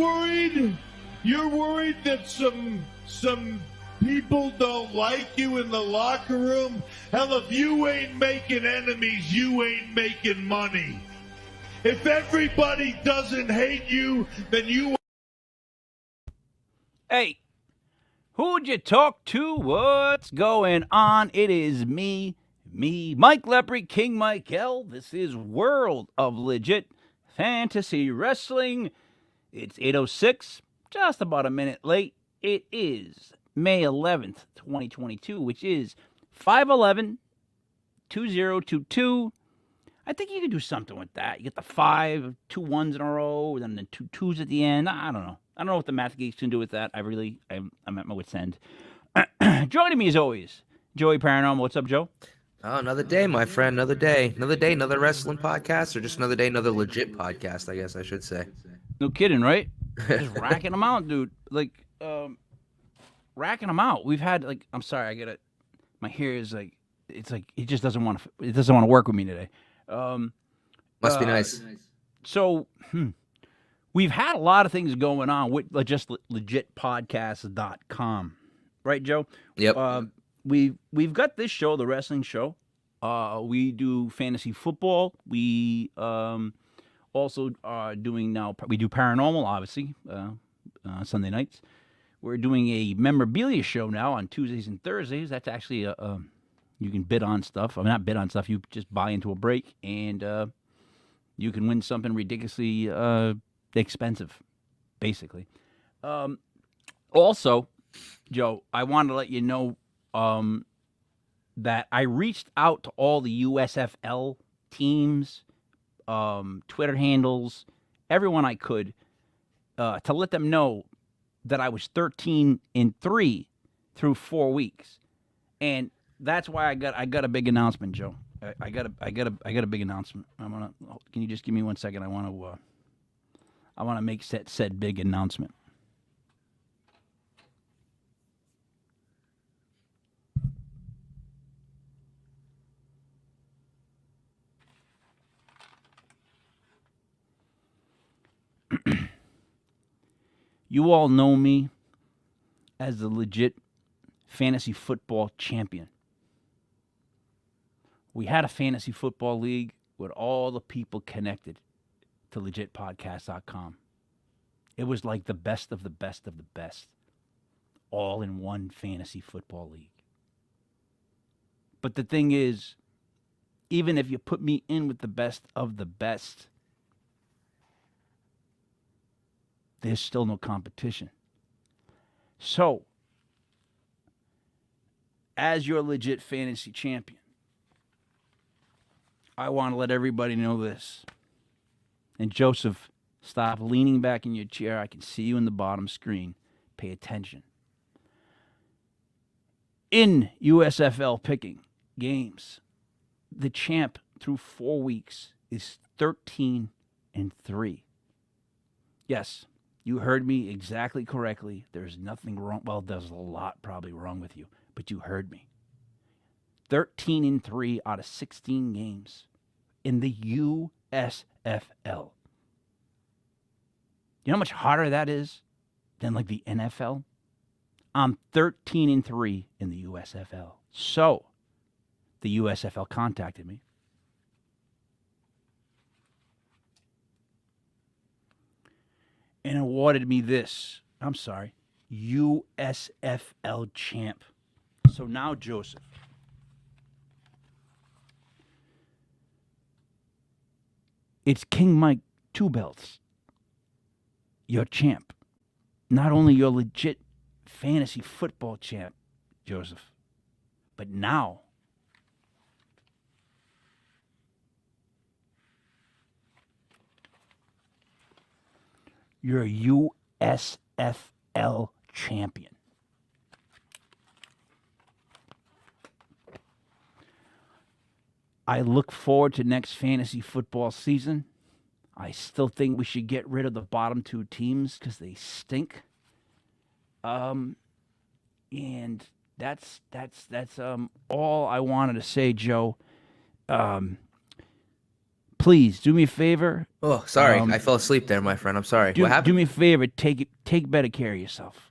worried? You're worried that some people don't like you in the locker room? Hell, if you ain't making enemies, you ain't making money. If everybody doesn't hate you, then you... Hey, who'd you talk to? What's going on? It is me, Mike Lepre, King Michael. This is World of Legit Fantasy Wrestling. It's 8:06, just about a minute late. It is May 11th, 2022, which is 5/11/2022. I think you can do something with that. You get the 5, 2 1s in a row, then the 2 2s at the end. I don't know. I don't know what the math geeks can do with that. I'm at my wit's end. Joining me as always, Joey Paranormal. What's up, Joe? Oh, another day, my friend. Another day. Another day, another wrestling podcast, or just another day, another legit podcast, I guess I should say. No kidding, right? Just racking them out, dude. Like, racking them out. We've had, like, I'm sorry, I get it. My hair is like, it's like, it just doesn't want to work with me today. Must be nice. So, we've had a lot of things going on with just legitpodcast.com. Right, Joe? Yep. We've got this show, the wrestling show. We do fantasy football. We also are doing now, we do paranormal, obviously, Sunday nights. We're doing a memorabilia show now on Tuesdays and Thursdays. That's actually you can bid on stuff. I mean, not bid on stuff. You just buy into a break, and you can win something ridiculously expensive, basically. Also, Joe, I wanted to let you know that I reached out to all the USFL teams, Twitter handles, everyone I could, to let them know that I was 13-3 through 4 weeks, and that's why I got a big announcement, Joe. I got a big announcement. Can you just give me 1 second? I want to make said big announcement. You all know me as the legit fantasy football champion. We had a fantasy football league with all the people connected to legitpodcast.com. It was like the best of the best of the best, all in one fantasy football league. But the thing is, even if you put me in with the best of the best, there's still no competition. So, as your legit fantasy champion, I want to let everybody know this. And Joseph, stop leaning back in your chair. I can see you in the bottom screen. Pay attention. In USFL picking games, the champ through 4 weeks is 13-3. Yes, you heard me exactly correctly. There's nothing wrong. Well, there's a lot probably wrong with you, but you heard me. 13-3 out of 16 games in the USFL. You know how much harder that is than like the NFL? I'm 13-3 in the USFL. So, the USFL contacted me. And awarded me this. I'm sorry. USFL champ. So now, Joseph, it's King Mike 2 belts. Your champ. Not only your legit fantasy football champ, Joseph, but now you're a USFL champion. I look forward to next fantasy football season. I still think we should get rid of the bottom 2 teams because they stink. And that's all I wanted to say, Joe. please do me a favor. Oh, sorry. I fell asleep there, my friend. I'm sorry. What Do happened? me a favor. Take better care of yourself.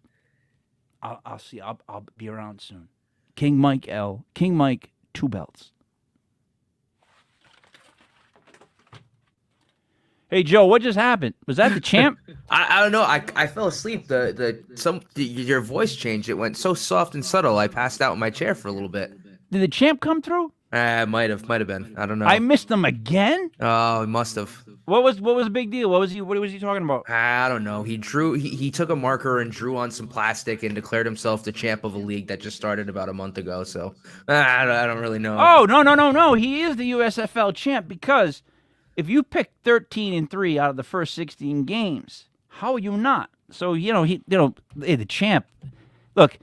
I'll see. I'll be around soon. King Mike L. King Mike 2 belts. Hey Joe, what just happened? Was that the champ? I don't know. I fell asleep. Your voice changed. It went so soft and subtle. I passed out in my chair for a little bit. Did the champ come through? Might have been. I don't know. I missed him again. Oh, it must have. What was the big deal? What was he talking about? I don't know. He drew. He took a marker and drew on some plastic and declared himself the champ of a league that just started about a month ago. So I don't really know. Oh no! He is the USFL champ because if you pick 13-3 out of the first 16 games, how are you not? So the champ. Look,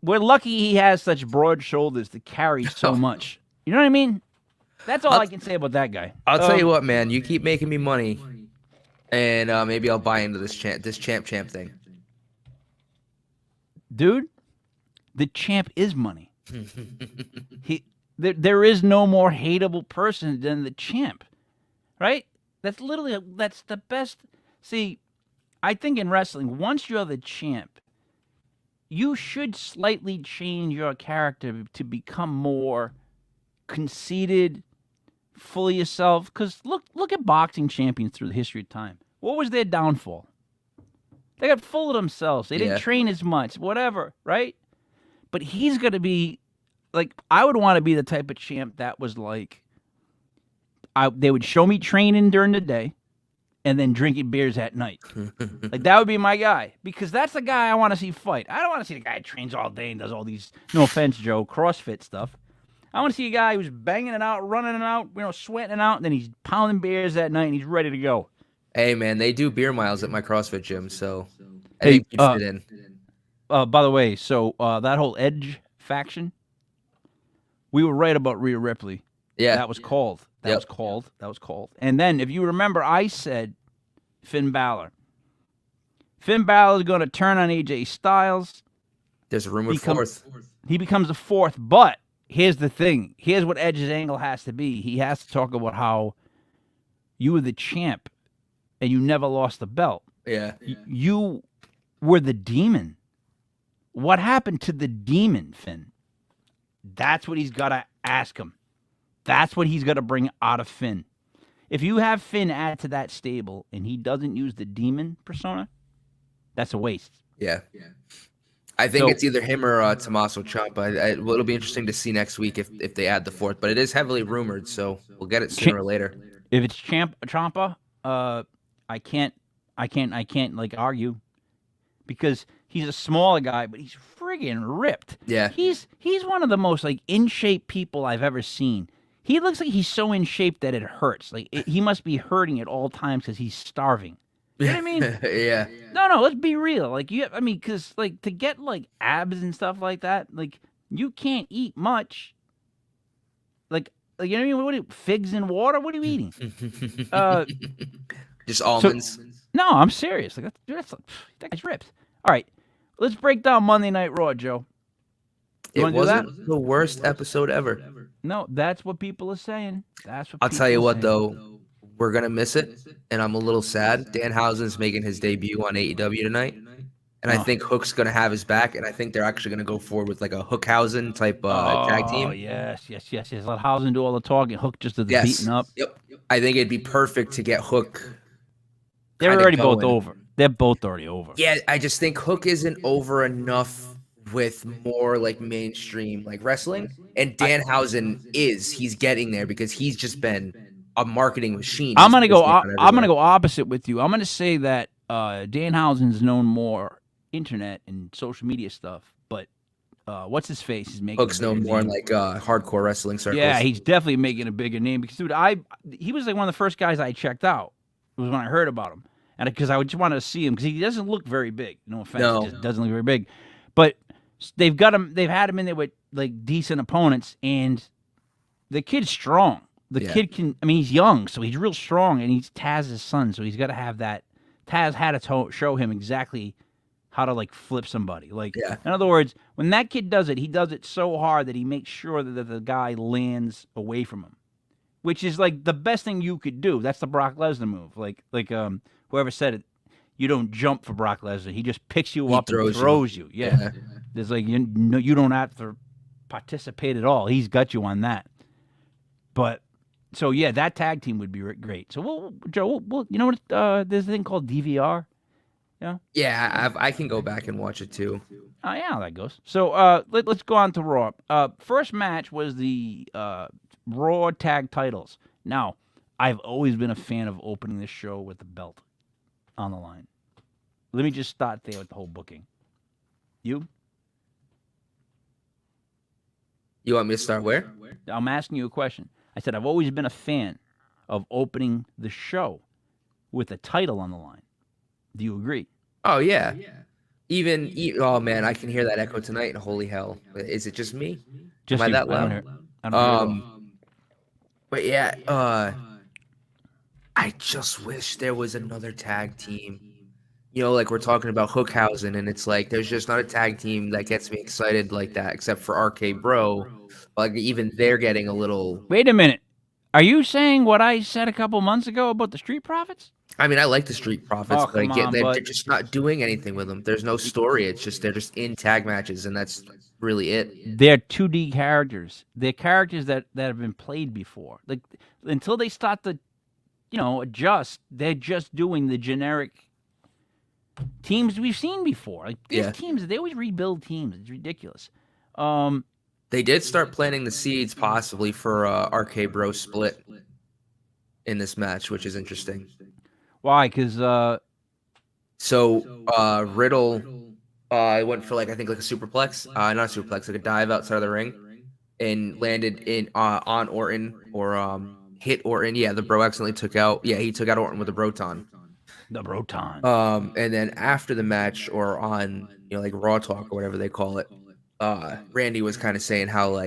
we're lucky he has such broad shoulders to carry so much. You know what I mean? That's all I can say about that guy. I'll tell you what, man. You keep making me money, and maybe I'll buy into this champ thing. Dude, the champ is money. There is no more hateable person than the champ, right? That's the best. See, I think in wrestling, once you're the champ, you should slightly change your character to become more conceited, full of yourself. Because look at boxing champions through the history of time. What was their downfall? They got full of themselves. They didn't train as much, whatever, right? But he's going to be, like, I would want to be the type of champ that was like, they would show me training during the day and then drinking beers at night. Like, that would be my guy. Because that's the guy I want to see fight. I don't want to see the guy who trains all day and does all these, no offense, Joe, CrossFit stuff. I want to see a guy who's banging it out, running it out, sweating it out, and then he's pounding beers at night and he's ready to go. Hey, man, they do beer miles at my CrossFit gym, so I think you fit in. By the way, so that whole Edge faction, we were right about Rhea Ripley. Yeah. That was called. That was called. And then, if you remember, I said Finn Balor. Finn Balor is going to turn on AJ Styles. There's a rumored fourth. He becomes the fourth, but here's the thing. Here's what Edge's angle has to be. He has to talk about how you were the champ and you never lost the belt. Yeah. You were the demon. What happened to the demon, Finn? That's what he's got to ask him. That's what he's got to bring out of Finn. If you have Finn add to that stable and he doesn't use the demon persona, that's a waste. Yeah. I think it's either him or Tommaso Ciampa. It'll be interesting to see next week if they add the fourth, but it is heavily rumored, so we'll get it sooner or later. If it's Ciampa, I can't like argue because he's a smaller guy, but he's friggin' ripped. Yeah. He's one of the most like in shape people I've ever seen. He looks like he's so in shape that it hurts. Like he must be hurting at all times because he's starving. You know what I mean? Yeah. No, let's be real. Like because like to get like abs and stuff like that, like you can't eat much. Like you know what I mean? Figs and water? What are you eating? Just almonds. No, I'm serious. Like that guy's ripped. All right, let's break down Monday Night Raw, Joe. It wasn't the worst episode ever. No, that's what people are saying. I'll tell you what, though. We're going to miss it, and I'm a little sad. Danhausen's making his debut on AEW tonight, and I think Hook's going to have his back, and I think they're actually going to go forward with like a Hookhausen type tag team. Oh, yes. Let Hausen do all the talking. Hook just does the beating up. Yep. I think it'd be perfect to get Hook. They're already both over. They're both already over. Yeah, I just think Hook isn't over enough with more like mainstream like wrestling, and Danhausen he's getting there because he's just been a marketing machine. I'm gonna go opposite with you. I'm gonna say that Danhausen's known more internet and social media stuff, but what's his face is making Hook's known more in like hardcore wrestling circles. Yeah, he's definitely making a bigger name because dude, he was like one of the first guys I checked out. It was when I heard about him, and because I just wanted to see him because he doesn't look very big. No offense, he just doesn't look very big, but they've got him. They've had him in there with like decent opponents, and the kid's strong. The kid can. I mean, he's young, so he's real strong, and he's Taz's son, so he's got to have that. Taz had to show him exactly how to like flip somebody. Like, in other words, when that kid does it, he does it so hard that he makes sure that the guy lands away from him. which is like the best thing you could do. That's the Brock Lesnar move. Like whoever said it, you don't jump for Brock Lesnar. He just picks you up and throws you. Yeah. There's like you don't have to participate at all. He's got you on that. But so yeah, that tag team would be great. So Joe, you know what? There's a thing called DVR. Yeah. Yeah, I can go back and watch it too. Oh yeah, how that goes. So let's go on to Raw. First match was the Raw tag titles. Now, I've always been a fan of opening this show with the belt on the line. Let me just start there with the whole booking. You want me to start where? I'm asking you a question. I said I've always been a fan of opening the show with a title on the line. Do you agree? Oh yeah. Oh man, I can hear that echo tonight. And holy hell, is it just me? Just Am I you. that loud? I don't hear But yeah, I just wish there was another tag team. You know, like we're talking about Hookhausen, and it's like there's just not a tag team that gets me excited like that, except for RK Bro. Like even they're getting a little. Wait a minute. Are you saying what I said a couple months ago about the Street Profits? I mean, I like the Street Profits, Oh, but they're just not doing anything with them. There's no story. It's just they're just in tag matches, and that's really it. They're 2D characters. They're characters that have been played before. Like until they start to, adjust, they're just doing the generic teams we've seen before. Like these teams, they always rebuild teams. It's ridiculous. They did start planting the seeds possibly for RK Bro split in this match, which is interesting. Why? Because Riddle went for I think a superplex, not a superplex, like a dive outside of the ring, and landed on Orton or hit Orton. Yeah, the Bro accidentally took out. Yeah, he took out Orton with the Broton. The Broton. And then after the match, or on Raw Talk or whatever they call it, Randy was kind of saying how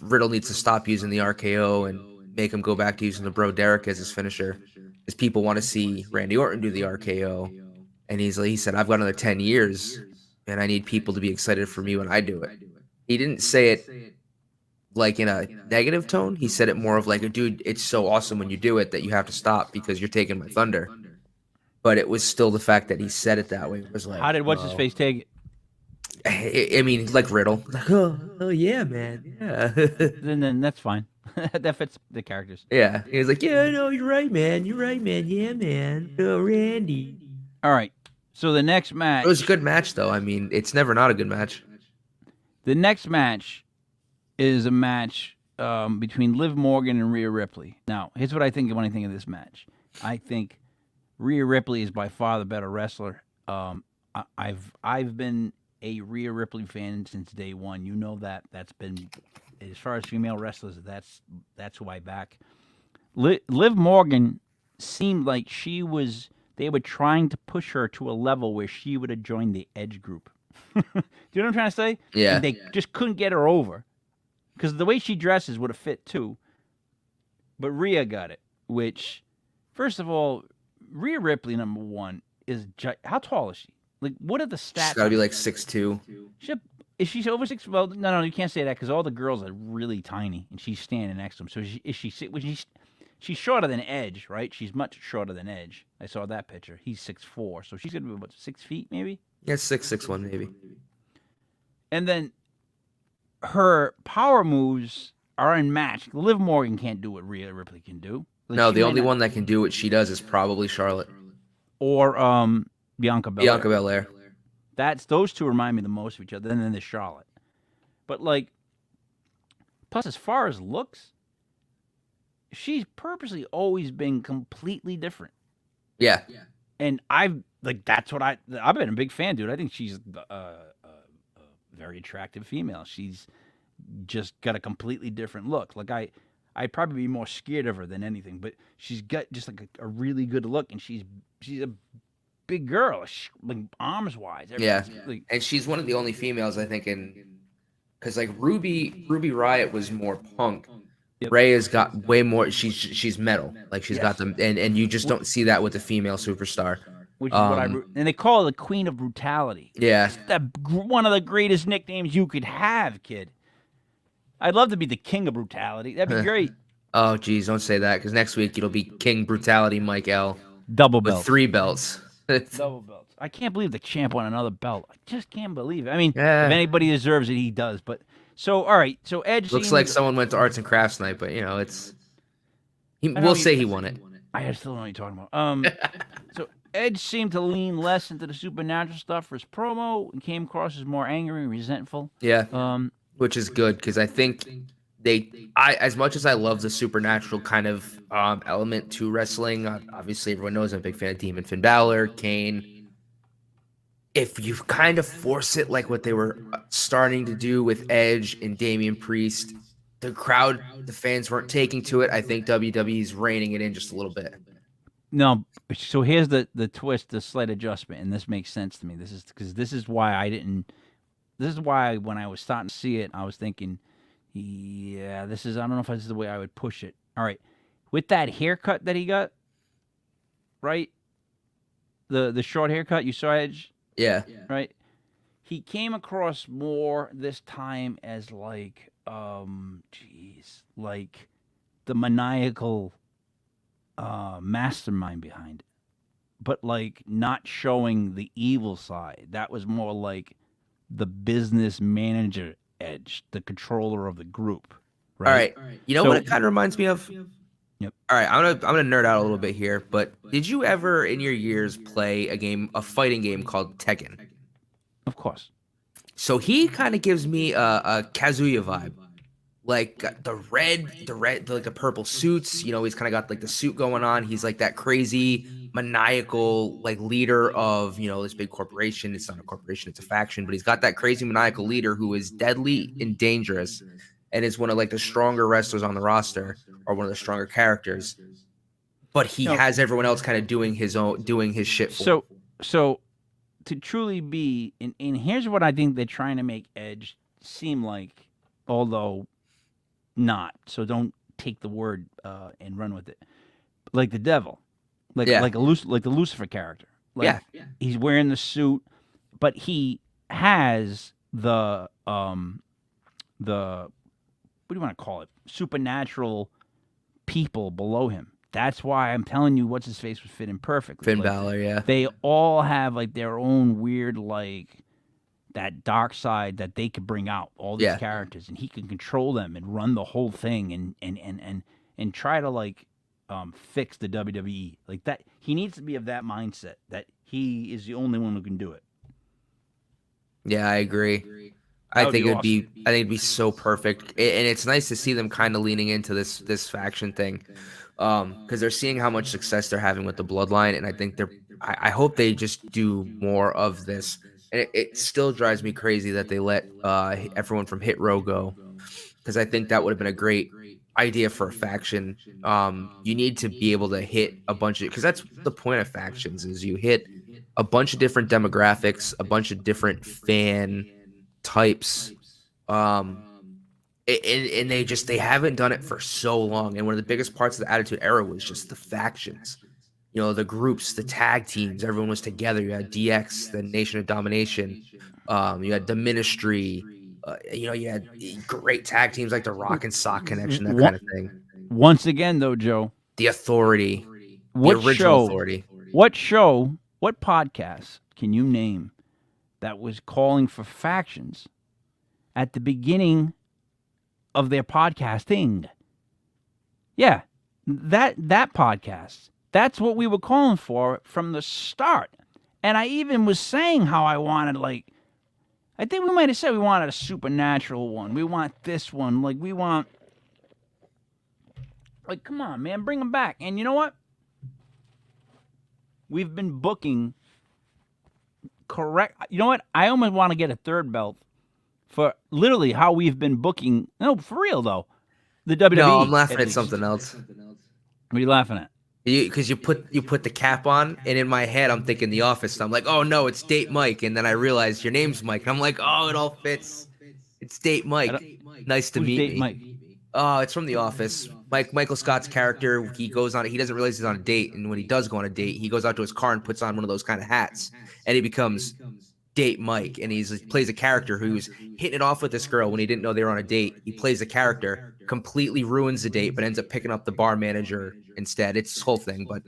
Riddle needs to stop using the RKO and make him go back to using the Bro Derek as his finisher, because people want to see Randy Orton do the RKO, and he said, I've got another 10 years, and I need people to be excited for me when I do it. He didn't say it in a negative tone. He said it more of dude, it's so awesome when you do it that you have to stop because you're taking my thunder. But it was still the fact that he said it that way. It was how did what's his face take it? I mean, like Riddle. Oh yeah, man. Yeah. then that's fine. That fits the characters. Yeah. He was like, yeah, no, you're right, man. You're right, man. Yeah, man. Oh, Randy. All right. So the next match. It was a good match, though. I mean, it's never not a good match. The next match is a match between Liv Morgan and Rhea Ripley. Now, here's what I think when I think of this match. I think Rhea Ripley is by far the better wrestler. I've been a Rhea Ripley fan since day one. You know that. That's been, as far as female wrestlers, that's who I back. Liv Morgan seemed like they were trying to push her to a level where she would have joined the Edge group. Do you know what I'm trying to say? Yeah. And they just couldn't get her over. Because the way she dresses would have fit too. But Rhea got it, which, first of all, Rhea Ripley, number one, how tall is she? What are the stats? She's got to be 6'2". Is she over 6? Well, no, you can't say that because all the girls are really tiny, and she's standing next to them. So she's shorter than Edge, right? She's much shorter than Edge. I saw that picture. He's 6'4", so she's going to be, 6 feet maybe? Yeah, 6'1" maybe. And then her power moves are unmatched. Liv Morgan can't do what Rhea Ripley can do. No, the only one that can do what she does is probably Charlotte. Or Bianca Belair. Bianca Belair. Those two remind me the most of each other, and then there's Charlotte. But plus as far as looks, she's purposely always been completely different. Yeah. And I've been a big fan, dude. I think she's a very attractive female. She's just got a completely different look. I'd probably be more scared of her than anything, but she's got just a really good look, and she's a big girl, arms wise. Yeah, and she's one of the only females I think because Ruby Riott was more punk. Yep. Ray has got way more. She's metal. She's got them, and you just don't see that with a female superstar. Which is what and they call her the Queen of Brutality. Yeah, one of the greatest nicknames you could have, kid. I'd love to be the king of brutality. That'd be great. Oh, geez, don't say that because next week it'll be King Brutality Mike L Double with belts. 3 belts. Double belts. I can't believe the champ won another belt. I just can't believe it. I mean, Yeah. if anybody deserves it, he does. But so, all right. So Edge Looks seemed, like someone went to arts and crafts night, but know we'll you- say he won it. I still don't know what you're talking about. So Edge seemed to lean less into the supernatural stuff for his promo and came across as more angry and resentful. Yeah, which is good because I think as much as I love the supernatural kind of element to wrestling, obviously everyone knows I'm a big fan of Demon Finn Balor, Kane. If you kind of force it like what they were starting to do with Edge and Damian Priest, the crowd, the fans weren't taking to it. I think WWE's reining it in just a little bit. No, so here's the twist, the slight adjustment, and this makes sense to me. This is why I didn't. This is why when I was starting to see it, I was thinking, yeah, I don't know if this is the way I would push it. All right, with that haircut that he got, right? The short haircut, you saw Edge, Yeah. right? He came across more this time as like, like the maniacal mastermind behind it, but like not showing the evil side. That was more like the business manager Edge, the controller of the group. Right. All right. You know what it kind of reminds me of? Yep. All right, I'm gonna nerd out a little bit here, but did you ever in your years play a fighting game called Tekken? Of course. So he kind of gives me a Kazuya vibe, like the purple suits. You know, he's kind of got like the suit going on. He's like that crazy maniacal like leader of this big corporation. It's not a corporation, it's a faction, but he's got that crazy maniacal leader who is deadly and dangerous, and is one of like the stronger wrestlers on the roster or one of the stronger characters. But he has everyone else kind of doing his shit for him. So to truly be, and here's what I think they're trying to make Edge seem like, although not. So don't take the word and run with it. Like the devil, like the Lucifer character. Like, he's wearing the suit, but he has the what do you want to call it? Supernatural people below him. That's why I'm telling you, what's his face was fitting perfectly. Finn Balor, yeah. They all have like their own weird, like that dark side that they could bring out. All these characters, and he can control them and run the whole thing, and try to like fix the WWE like that. He needs to be of that mindset that he is the only one who can do it. Yeah, I agree. I think it'd be so perfect, and it's nice to see them kind of leaning into this faction thing, because they're seeing how much success they're having with the Bloodline, and I think I hope they just do more of this. And it still drives me crazy that they let everyone from Hit Row go, because I think that would have been a great idea for a faction. You need to be able to hit a bunch of, because that's the point of factions, is you hit a bunch of different demographics, a bunch of different fan types, and they haven't done it for so long. And one of the biggest parts of the Attitude Era was just the factions, the groups, the tag teams. Everyone was together. You had DX, the Nation of Domination. You had the Ministry. You had great tag teams like the Rock and Sock Connection, that kind of thing. Once again, though, Joe, the Authority, the original Authority. What podcast can you name that was calling for factions at the beginning of their podcasting? Yeah, that podcast. That's what we were calling for from the start. And I even was saying how I wanted, like, I think we might have said we wanted a supernatural one. We want this one. Like, we want, like, come on, man, bring them back. And you know what? We've been booking correct. You know what? I almost want to get a third belt for literally how we've been booking. No, for real though. The WWE. No, I'm laughing at something else. What are you laughing at? Because you put the cap on, and in my head I'm thinking The Office. And I'm like, oh no, it's Date Mike, and then I realize your name's Mike, and I'm like, oh, it all fits. It's Date Mike. Nice to meet me. Mike? Oh, it's from The Office. Michael Scott's character, he goes on. He doesn't realize he's on a date, and when he does go on a date, he goes out to his car and puts on one of those kind of hats, and he becomes date Mike, and he plays a character who's hitting it off with this girl when he didn't know they were on a date. He plays a character, completely ruins the date, but ends up picking up the bar manager instead. It's this whole thing, but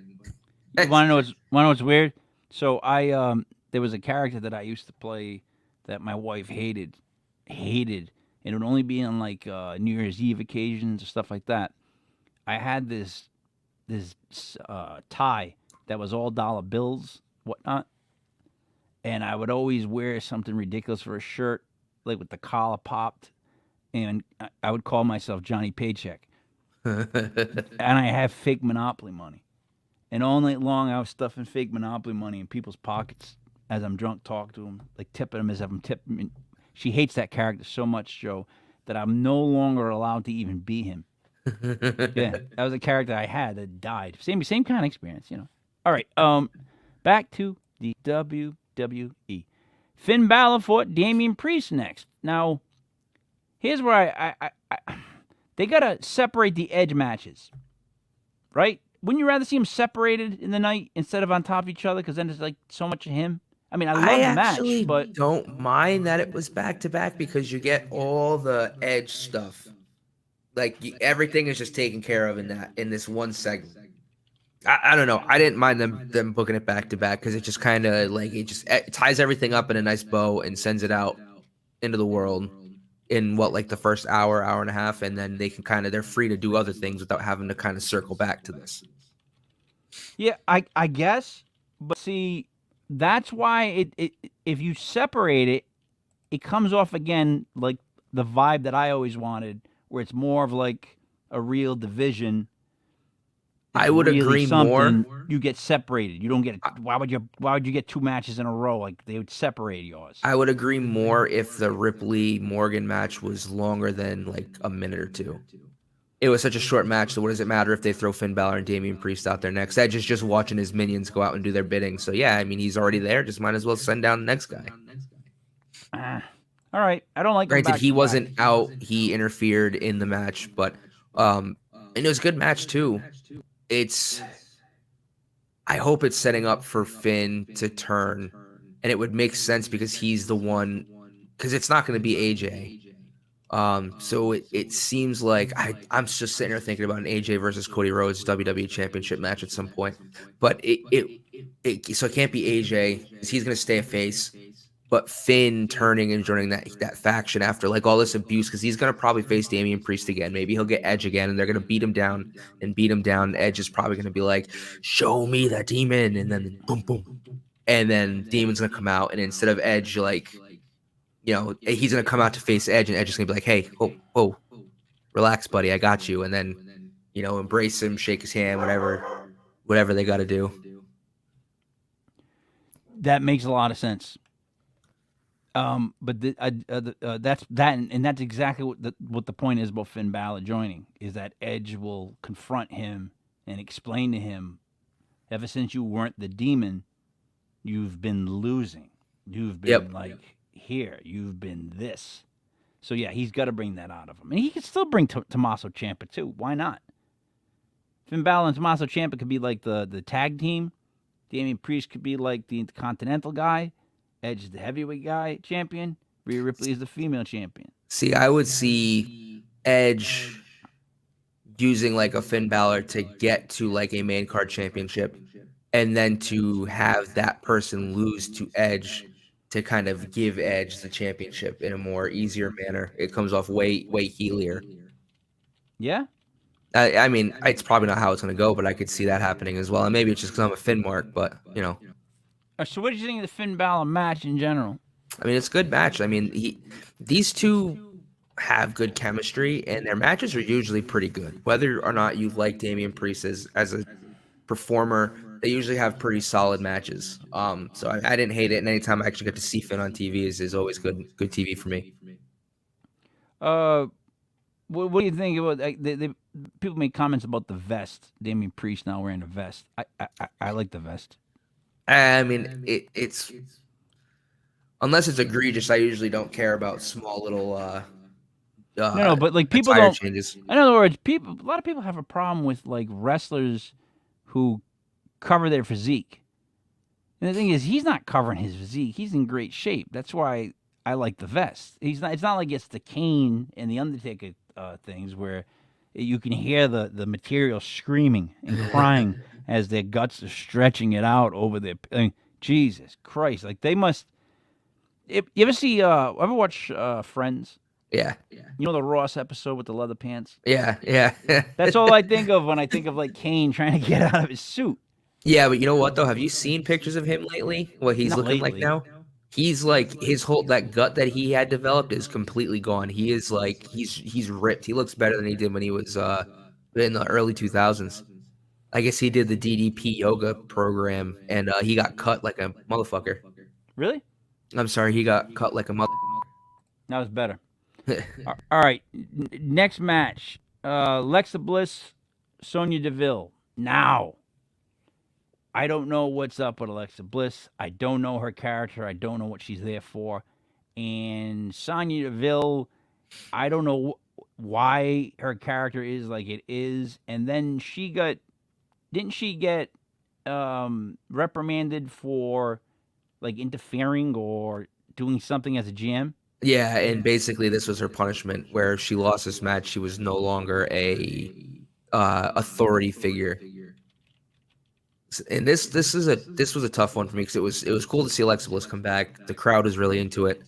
You want to know what's weird? So there was a character that I used to play that my wife hated, and it would only be on like New Year's Eve occasions or stuff like that. I had this tie that was all dollar bills, whatnot, and I would always wear something ridiculous for a shirt, like with the collar popped, and I would call myself Johnny Paycheck, and I have fake Monopoly money. And all night long, I was stuffing fake Monopoly money in people's pockets as I'm drunk, talking to them, like tipping them as if I'm tipping. She hates that character so much, Joe, that I'm no longer allowed to even be him. Yeah, that was a character I had that died. Same kind of experience, you know. All right, back to the WWE. Finn Balor fought Damian Priest next. Now, here's where they gotta separate the Edge matches, right? Wouldn't you rather see them separated in the night instead of on top of each other? Because then there's like so much of him. I mean, I love the match, but don't mind that it was back to back because you get all the Edge stuff. Like everything is just taken care of in this one segment. I don't know. I didn't mind them booking it back to back because it just kind of like it ties everything up in a nice bow and sends it out into the world in like the first hour and a half, and then they can they're free to do other things without having to kind of circle back to this. Yeah, I guess, but see, that's why it if you separate it, it comes off again like the vibe that I always wanted, where it's more of like a real division. I would agree more. You get separated. You don't get. Why would you get two matches in a row? Like they would separate yours. I would agree more if the Ripley Morgan match was longer than like a minute or two. It was such a short match, so what does it matter if they throw Finn Balor and Damian Priest out there next? Edge is just watching his minions go out and do their bidding. So yeah, I mean he's already there. Just might as well send down the next guy. All right, I don't like. Granted, he wasn't out. He interfered in the match, but and it was a good match too. I hope it's setting up for Finn to turn, and it would make sense because he's the one. Because it's not going to be AJ. So it seems like I'm just sitting here thinking about an AJ versus Cody Rhodes WWE Championship match at some point, but so it can't be AJ because he's going to stay a face. But Finn turning and joining that faction after like all this abuse, because he's going to probably face Damian Priest again. Maybe he'll get Edge again, and they're going to beat him down. Edge is probably going to be like, "Show me the demon," and then boom, boom, and then Demon's going to come out, and instead of Edge, like, you know, he's going to come out to face Edge, and Edge is going to be like, "Hey, whoa, relax, buddy, I got you," and then, you know, embrace him, shake his hand, whatever they got to do. That makes a lot of sense. But that's exactly what the point is about Finn Balor joining, is that Edge will confront him and explain to him, ever since you weren't the demon, you've been losing. You've been here. You've been this. So yeah, he's got to bring that out of him, and he can still bring Tommaso Ciampa too. Why not? Finn Balor and Tommaso Ciampa could be like the tag team. Damian Priest could be like the Intercontinental guy. Edge is the heavyweight guy champion. Rhea Ripley is the female champion. See, I would see Edge using like a Finn Balor to get to like a main card championship, and then to have that person lose to Edge to kind of give Edge the championship in a more easier manner. It comes off way heelier. Yeah. I mean, it's probably not how it's going to go, but I could see that happening as well. And maybe it's just because I'm a Finn mark, but you know. So what did you think of the Finn Balor match in general? I mean, it's a good match. I mean, these two have good chemistry, and their matches are usually pretty good. Whether or not you like Damian Priest as a performer, they usually have pretty solid matches. So I didn't hate it, and anytime I actually get to see Finn on TV is always good TV for me. What do you think about? People make comments about the vest. Damian Priest now wearing a vest. I like the vest. I mean, it's unless it's egregious, I usually don't care about small little. No, but like people don't. Changes. In other words, a lot of people have a problem with like wrestlers who cover their physique. And the thing is, he's not covering his physique. He's in great shape. That's why I like the vest. He's not. It's not like it's the Kane and the Undertaker things where you can hear the material screaming and crying as their guts are stretching it out over their. I mean, Jesus Christ! Like they must. You ever see? Ever watch Friends? Yeah. You know the Ross episode with the leather pants? Yeah. That's all I think of when I think of like Kane trying to get out of his suit. Yeah, but you know what though? Have you seen pictures of him lately? What he's Not looking like lately. now? He's like his whole that gut that he had developed is completely gone. He is like he's ripped. He looks better than he did when he was in the early 2000s. I guess he did the DDP yoga program and he got cut like a motherfucker. Really? I'm sorry, he got cut like a mother. That was better. All right. Next match. Alexa Bliss, Sonya Deville. Now, I don't know what's up with Alexa Bliss. I don't know her character. I don't know what she's there for. And Sonya Deville, I don't know why her character is like it is. And then didn't she get reprimanded for like interfering or doing something as a GM? Yeah, and basically this was her punishment where if she lost this match, she was no longer a authority figure. And this was a tough one for me because it was cool to see Alexa Bliss come back. The crowd was really into it.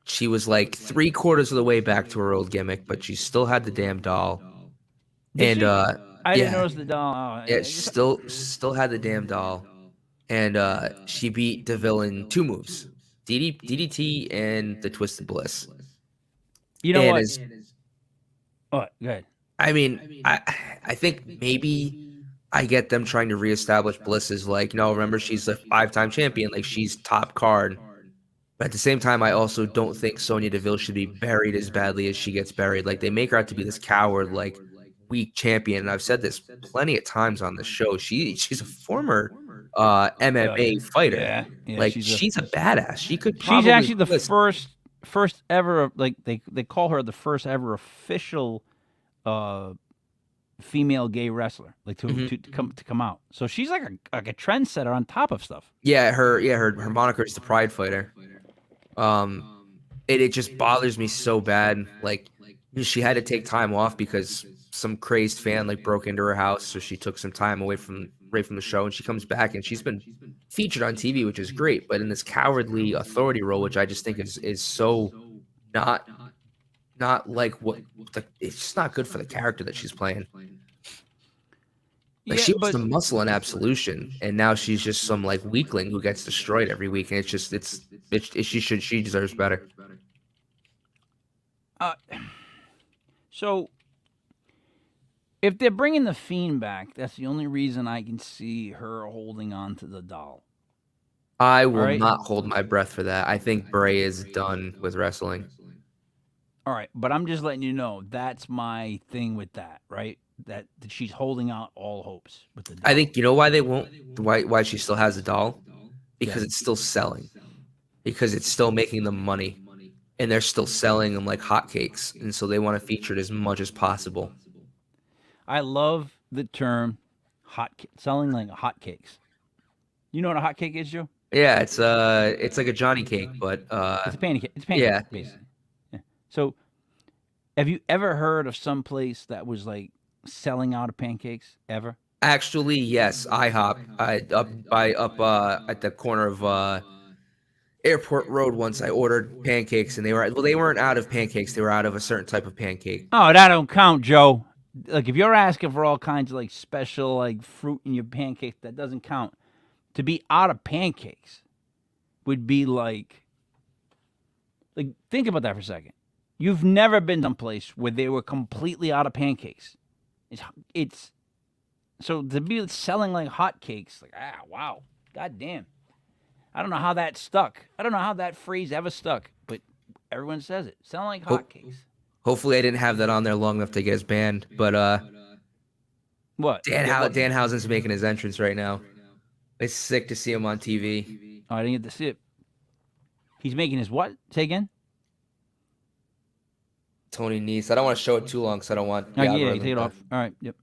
She was like 3/4 of the way back to her old gimmick, but she still had the damn doll. Did And she? I didn't yeah, notice the doll. Oh, yeah, she still had the damn doll. And she beat Deville in 2 moves. DDT and the Twisted Bliss. You know And what? is What? Go ahead. I mean, I think maybe I get them trying to reestablish Bliss as like, no, remember she's a 5-time champion, like she's top card. But at the same time, I also don't think Sonya Deville should be buried as badly as she gets buried. Like they make her out to be this coward, like weak champion. And I've said this plenty of times on the show. She's a former MMA fighter. Yeah. Like she's a badass. She could She's probably actually the listen, first ever. Like they call her the first ever official female gay wrestler. Like to come out. So she's like a trendsetter on top of stuff. Yeah, her moniker is the Pride Fighter. It just bothers me so bad. Like she had to take time off because some crazed fan like broke into her house, so she took some time away from the show, and she comes back and she's been featured on TV, which is great, but in this cowardly authority role, which I just think is so not like what it's just not good for the character that she's playing. Like she was the muscle in Absolution, and now she's just some like weakling who gets destroyed every week, and she deserves better. So if they're bringing the Fiend back, that's the only reason I can see her holding on to the doll. I will not hold my breath for that. I think Bray is done with wrestling. All right, but I'm just letting you know that's my thing with that, right? That she's holding out all hopes with the doll. I think you know why they won't. Why she still has the doll? Because it's still selling. Because it's still making them money, and they're still selling them like hotcakes, and so they want to feature it as much as possible. I love the term selling like hotcakes. You know what a hotcake is, Joe? Yeah, it's like a Johnny cake, but it's a pancake. It's a pancake, basically. Yeah. So, have you ever heard of some place that was like selling out of pancakes ever? Actually, yes. IHOP. Up at the corner of Airport Road once. I ordered pancakes, and they weren't out of pancakes. They were out of a certain type of pancake. Oh, that don't count, Joe. Like if you're asking for all kinds of like special like fruit in your pancakes, that doesn't count. To be out of pancakes would be like think about that for a second. You've never been someplace where they were completely out of pancakes. It's so to be selling like hotcakes, like wow, goddamn. I don't know how that stuck. I don't know how that phrase ever stuck, but everyone says it. Selling like hotcakes. Hopefully, I didn't have that on there long enough to get us banned. But what? Danhausen's making his entrance right now. It's sick to see him on TV. Oh, I didn't get to see it. He's making his what? Say again? Tony Nese. I don't want to show it too long because I don't want... Yeah, take it off. All right, yep.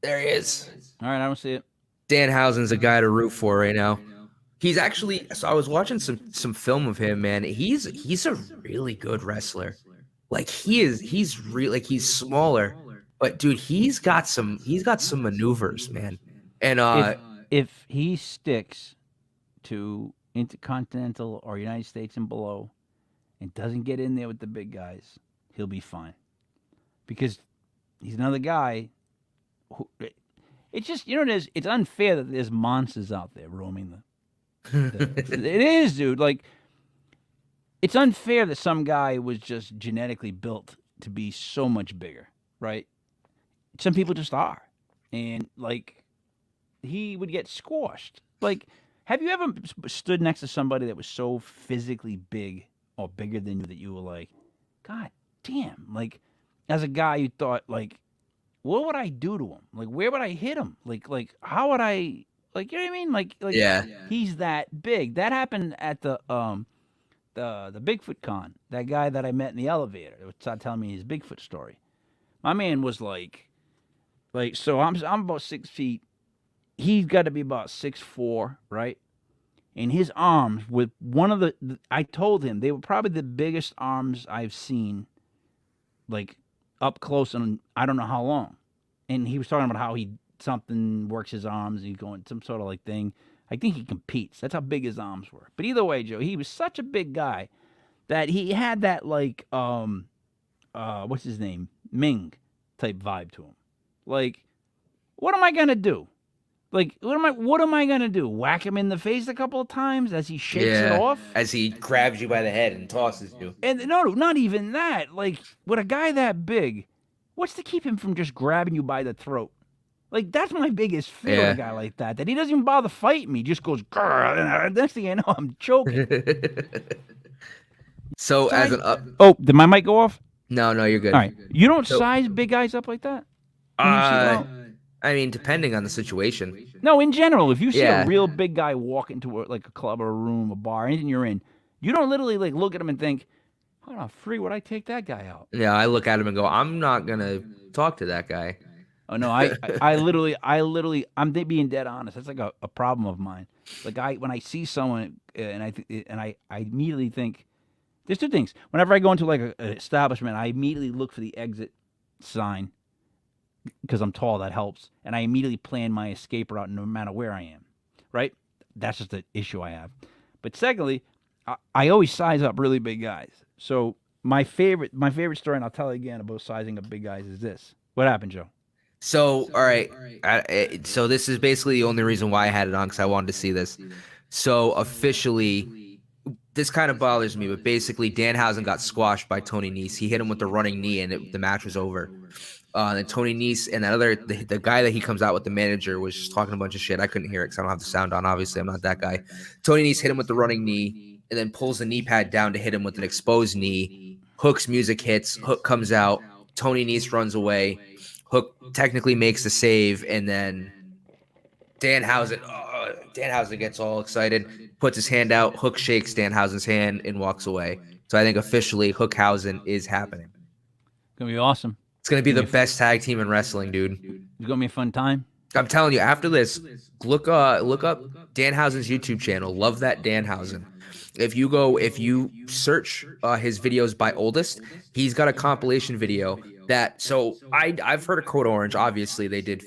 There he is. All right, I don't see it. Danhausen's a guy to root for right now. He's actually, so I was watching some film of him, man. He's a really good wrestler. Like he's real, like he's smaller, but dude, he's got some maneuvers, man. And If he sticks to Intercontinental or United States and below, and doesn't get in there with the big guys, he'll be fine. Because he's another guy who. It's just, you know what it is? It's unfair that there's monsters out there roaming it is, dude. Like, it's unfair that some guy was just genetically built to be so much bigger, right? Some people just are. And, like, he would get squashed. Like, have you ever stood next to somebody that was so physically big or bigger than you that you were like, God damn. Like, as a guy, you thought, like, what would I do to him? Like, where would I hit him? Like, how would I, like, you know what I mean? Like, yeah, he's that big. That happened at the Bigfoot con. That guy that I met in the elevator was telling me his Bigfoot story. My man was like, so I'm about 6 feet. He's got to be about 6'4", right? And his arms with one of I told him they were probably the biggest arms I've seen, like, up close and I don't know how long. And he was talking about how something works his arms. He's going some sort of like thing. I think he competes. That's how big his arms were. But either way, Joe, he was such a big guy that he had that like what's his name? Ming type vibe to him. Like, what am I gonna do? Like, what am I gonna do? Whack him in the face a couple of times as he shakes it off? As he grabs you by the head and tosses you. And no, not even that. Like, with a guy that big, what's to keep him from just grabbing you by the throat? Like, that's my biggest fear of a guy like that. That he doesn't even bother fighting me. He just goes, grrr, and next thing I know, I'm choking. So as an Oh, did my mic go off? No, you're good. All right. You don't size big guys up like that? I mean, depending on the situation. No, in general, if you see a real big guy walk into a club or a room, a bar, anything you're in, you don't literally like look at him and think, how the free would I take that guy out? Yeah, I look at him and go, I'm not gonna talk to that guy. Oh no, I literally, I'm being dead honest. That's like a problem of mine. Like when I see someone and I immediately think, there's two things. Whenever I go into like an establishment, I immediately look for the exit sign. Because I'm tall, that helps. And I immediately plan my escape route no matter where I am, right? That's just the issue I have. But secondly, I always size up really big guys. So my favorite story, and I'll tell you again about sizing up big guys, is this. What happened, Joe? So, all right. So this is basically the only reason why I had it on, because I wanted to see this. So officially, this kind of bothers me, but basically Danhausen got squashed by Tony Nese. He hit him with the running knee, and the match was over. And Tony Nese and that the guy that he comes out with, the manager, was just talking a bunch of shit. I couldn't hear it because I don't have the sound on. Obviously, I'm not that guy. Tony Nese hit him with the running knee and then pulls the knee pad down to hit him with an exposed knee. Hook's music hits. Hook comes out. Tony Nese runs away. Hook technically makes the save, and then Danhausen gets all excited, puts his hand out. Hook shakes Danhausen's hand and walks away. So I think officially Hookhausen is happening. It's gonna be awesome. It's going to be the best tag team in wrestling, dude. It's going to be a fun time. I'm telling you, after this, look up Danhausen's YouTube channel. Love that Danhausen. If you search his videos by oldest, he's got a compilation video that. So I've heard of Code Orange. Obviously, they did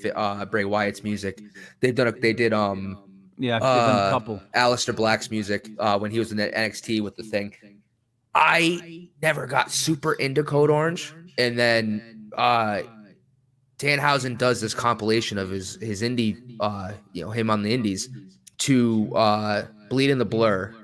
Bray Wyatt's music. They've done a couple. Aleister Black's music when he was in the NXT with the thing. I never got super into Code Orange, and then Danhausen does this compilation of his indie, him on the indies to Bleed in the Blur.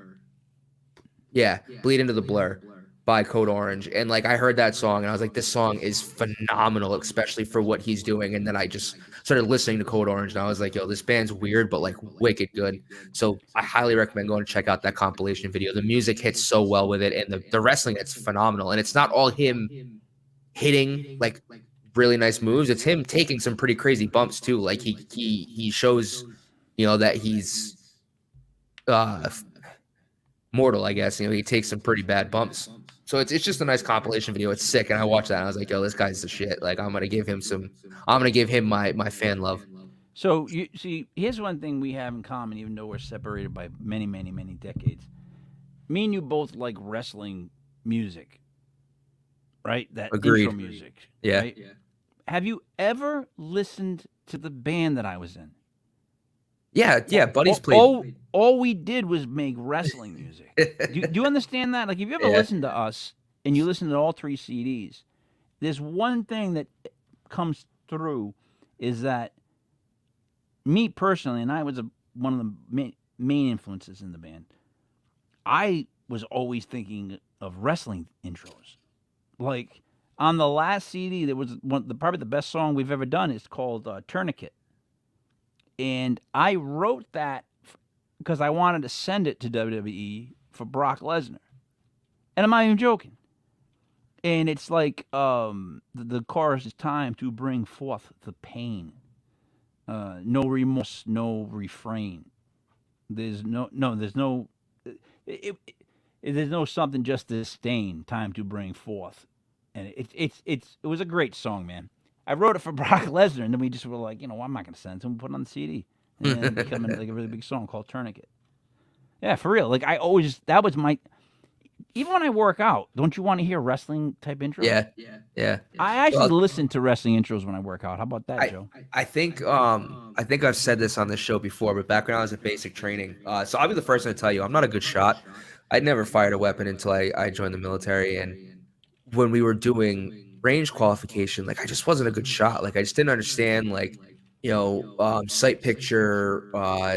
Yeah, Bleed into the Blur by Code Orange. And like I heard that song and I was like, this song is phenomenal, especially for what he's doing. And then I just started listening to Code Orange and I was like, yo, this band's weird, but like wicked good. So I highly recommend going to check out that compilation video. The music hits so well with it, and the wrestling, it's phenomenal. And it's not all him hitting like really nice moves. It's him taking some pretty crazy bumps too. Like he shows, that he's mortal, I guess. He takes some pretty bad bumps. So it's just a nice compilation video. It's sick. And I watched that and I was like, yo, this guy's the shit. Like I'm gonna give him my fan love. So you see, here's one thing we have in common, even though we're separated by many, many, many decades. Me and you both like wrestling music, right? That intro Agreed. music, Yeah. right? Have you ever listened to the band that I was in? Yeah. Buddies All, played. all, all we did was make wrestling music. Do you understand that? Like, if you ever Yeah. listen to us and you listen to all 3 CDs, there's one thing that comes through is that me personally, and I was one of the main influences in the band, I was always thinking of wrestling intros. Like on the last CD, there was probably the best song we've ever done. It's called Tourniquet. And I wrote that because I wanted to send it to WWE for Brock Lesnar. And I'm not even joking. And it's like the chorus is time to bring forth the pain. No remorse, no refrain. There's there's no something just disdain. Time to bring forth, and it was a great song, man. I wrote it for Brock Lesnar, and then we just were like, I'm not gonna send it to him. Put it on the CD, and it became like a really big song called Tourniquet. Yeah, for real. Like I always, that was my. Even when I work out, don't you want to hear wrestling type intros? Yeah. I actually Well, listen to wrestling intros when I work out. How about that, Joe? I think I've said this on the show before, but back when I was in basic training, so I'll be the first one to tell you I'm not a good shot. I'd never fired a weapon until I joined the military, and when we were doing range qualification, like I just wasn't a good shot. Like I just didn't understand sight picture,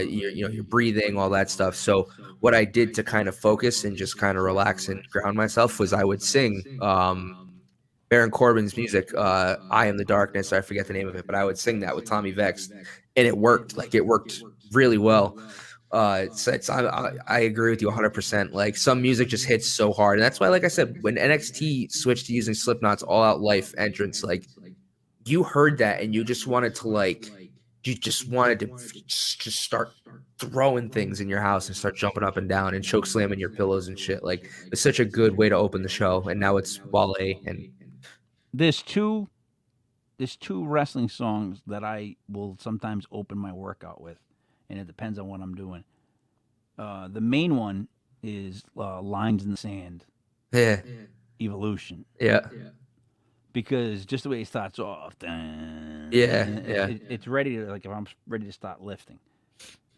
your breathing, all that stuff. So what I did to kind of focus and just kind of relax and ground myself was I would sing Baron Corbin's music, "I Am the Darkness." I forget the name of it, but I would sing that with Tommy Vex, and it worked. Like it worked really well. I agree with you 100%. Like some music just hits so hard, and that's why, like I said, when NXT switched to using Slipknot's All Out Life entrance, like you heard that and you just wanted to just start throwing things in your house and start jumping up and down and choke slamming your pillows and shit. Like it's such a good way to open the show. And now it's Wale and There's two wrestling songs that I will sometimes open my workout with, and it depends on what I'm doing. The main one is "Lines in the Sand," yeah, Evolution, yeah, because just the way it starts off, it's ready to, like, if I'm ready to start lifting.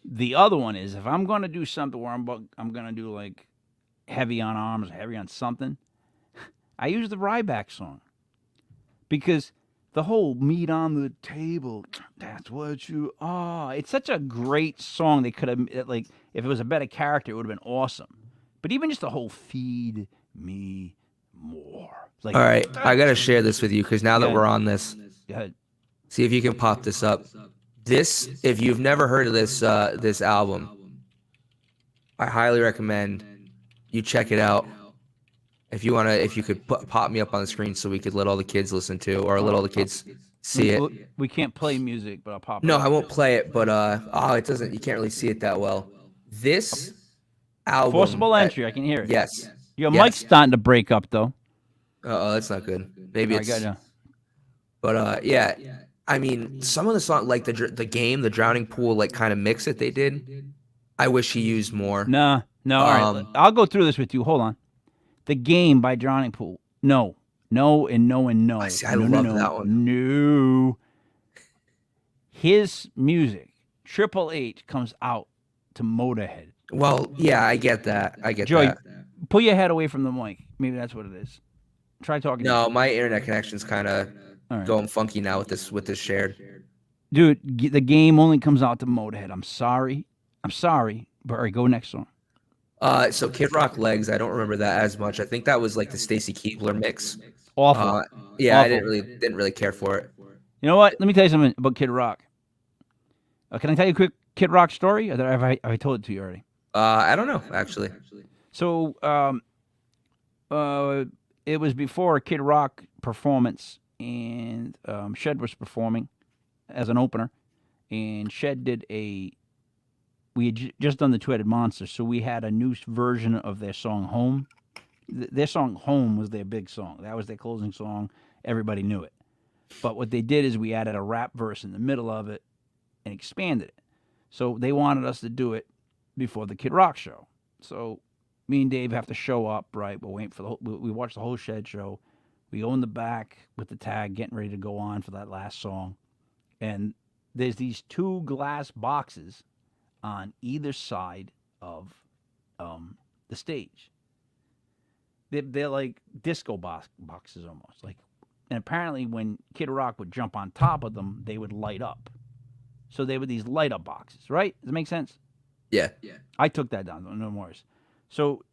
The other one is if I'm gonna do something where I'm gonna do like heavy on arms, heavy on something, I use the Ryback song because the whole meat on the table, that's what you are. It's such a great song. They could have, like, if it was a better character, it would have been awesome. But even just the whole feed me more. Like, all right, I gotta share this with you because now that Yeah. we're on this, go ahead. see if you can pop this up. This, if you've never heard of this album, I highly recommend you check it out. If you could pop me up on the screen so we could let all the kids listen to, or let all the kids see it. We can't play music, but I'll pop it No, up. I won't play it, but it doesn't. You can't really see it that well. This album, Forcible entry. I can hear it. Yes. Your Yes. mic's starting to break up, though. Oh, that's not good. Maybe I it's. got you. But yeah, I mean, some of the song, like the game, the Drowning Pool, like kind of mix that they did. I wish he used more. No. All right. I'll go through this with you. Hold on. The Game by Drowning Pool. No. And no. I love that one. No. His music, Triple H, comes out to Motorhead. Well, yeah, I get that. Joey, that. pull your head away from the mic. Maybe that's what it is. Try talking. No, my internet connection's kind of right. going funky now with this shared. Dude, the Game only comes out to Motorhead. I'm sorry. But all right, go next song. So Kid Rock Legs, I don't remember that as much. I think that was like the Stacy Keibler mix. Awful. Yeah, Awful. I didn't really care for it. You know what? Let me tell you something about Kid Rock. Can I tell you a quick Kid Rock story? Or have I told it to you already? I don't know, actually. So, it was before a Kid Rock performance, and Shed was performing as an opener, and Shed did we had just done the Two-Headed Monster, so we had a new version of their song Home. Their song Home was their big song. That was their closing song. Everybody knew it. But what they did is we added a rap verse in the middle of it, and expanded it. So they wanted us to do it before the Kid Rock show. So me and Dave have to show up, right? We're waiting for we watch the whole Shed show. We go in the back with the tag, getting ready to go on for that last song. And there's these 2 glass boxes on either side of the stage. They're like disco boxes almost. And apparently when Kid Rock would jump on top of them, they would light up. So they were these light up boxes, right? Does it make sense? Yeah. I took that down. No worries. So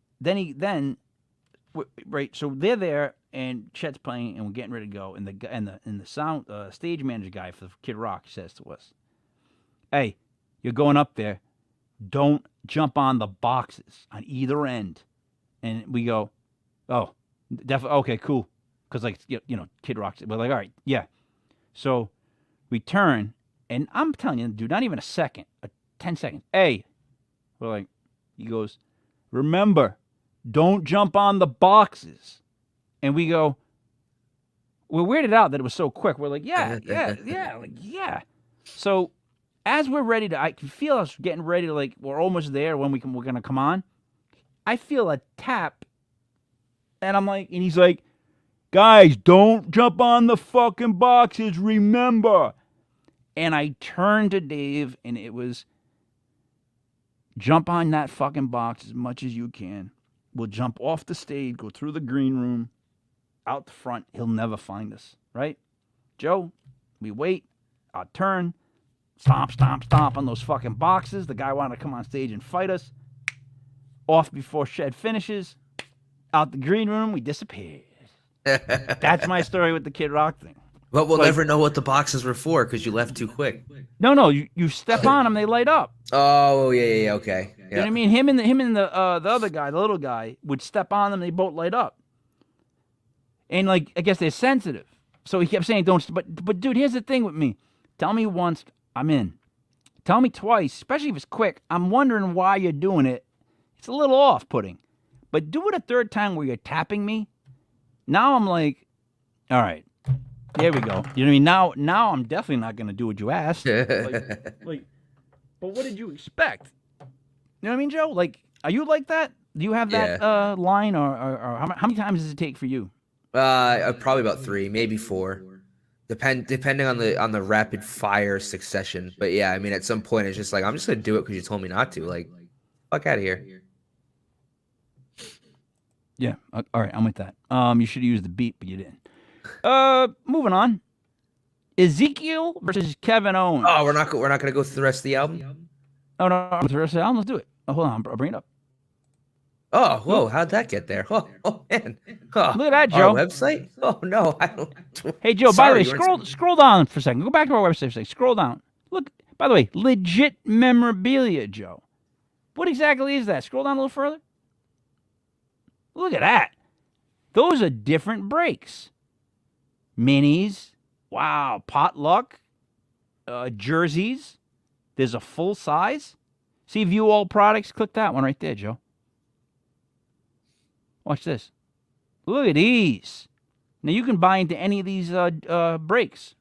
right. So they're there, and Chet's playing, and we're getting ready to go. And the sound stage manager guy for Kid Rock says to us, "Hey, you're going up there. Don't jump on the boxes on either end." And we go, "Oh, definitely. Okay, cool." Because Kid Rock's. We're like, "All right, yeah." So we turn, and I'm telling you, dude, not even a second, 10 seconds. Hey, we're like, he goes, "Remember, don't jump on the boxes." And we go, we're weirded out that it was so quick. We're like, yeah. So as we're ready I can feel us getting ready to we're almost there when we're going to come on. I feel a tap, and and he's like, "Guys, don't jump on the fucking boxes, remember." And I turned to Dave, and it was, "Jump on that fucking box as much as you can. We'll jump off the stage, go through the green room, out the front. He'll never find us." Right? Joe, we wait. Our turn. Stomp, stomp, stomp on those fucking boxes. The guy wanted to come on stage and fight us. Off before Shed finishes. Out the green room, we disappeared. That's my story with the Kid Rock thing. But we'll never know what the boxes were for because you left too quick. No, you step on them, they light up. Oh, yeah, okay. Yeah. You know what I mean? Him and the other guy, the little guy, would step on them, they both light up. And I guess they're sensitive. So he kept saying, "Don't." But dude, here's the thing with me. Tell me once, I'm in. Tell me twice, especially if it's quick. I'm wondering why you're doing it. It's a little off-putting. But do it a third time where you're tapping me. Now I'm like, all right, there we go. You know what I mean? Now I'm definitely not going to do what you asked. But what did you expect? You know what I mean, Joe? Are you like that? Do you have that line, or how many times does it take for you? Probably about 3, maybe 4. Depending on the rapid fire succession. But yeah, I mean, at some point it's just I'm just gonna do it because you told me not to. Fuck out of here. Yeah. All right. I'm with that. You should have used the beat, but you didn't. Moving on. Ezekiel versus Kevin Owens. Oh, we're not gonna go through the rest of the album. Oh no, the rest of the album. Let's do it. Oh, hold on. I'll bring it up. Oh, whoa! How'd that get there? Oh man! Oh, look at that, Joe. Our website? Oh no, I don't. Hey, Joe. By the way, scroll down for a second. Go back to our website for a second. Scroll down. Look. By the way, legit memorabilia, Joe. What exactly is that? Scroll down a little further. Look at that. Those are different breaks. Minis. Wow. Potluck. Jerseys. There's a full size. See, view all products. Click that one right there, Joe. Watch this. Look at these. Now, you can buy into any of these breaks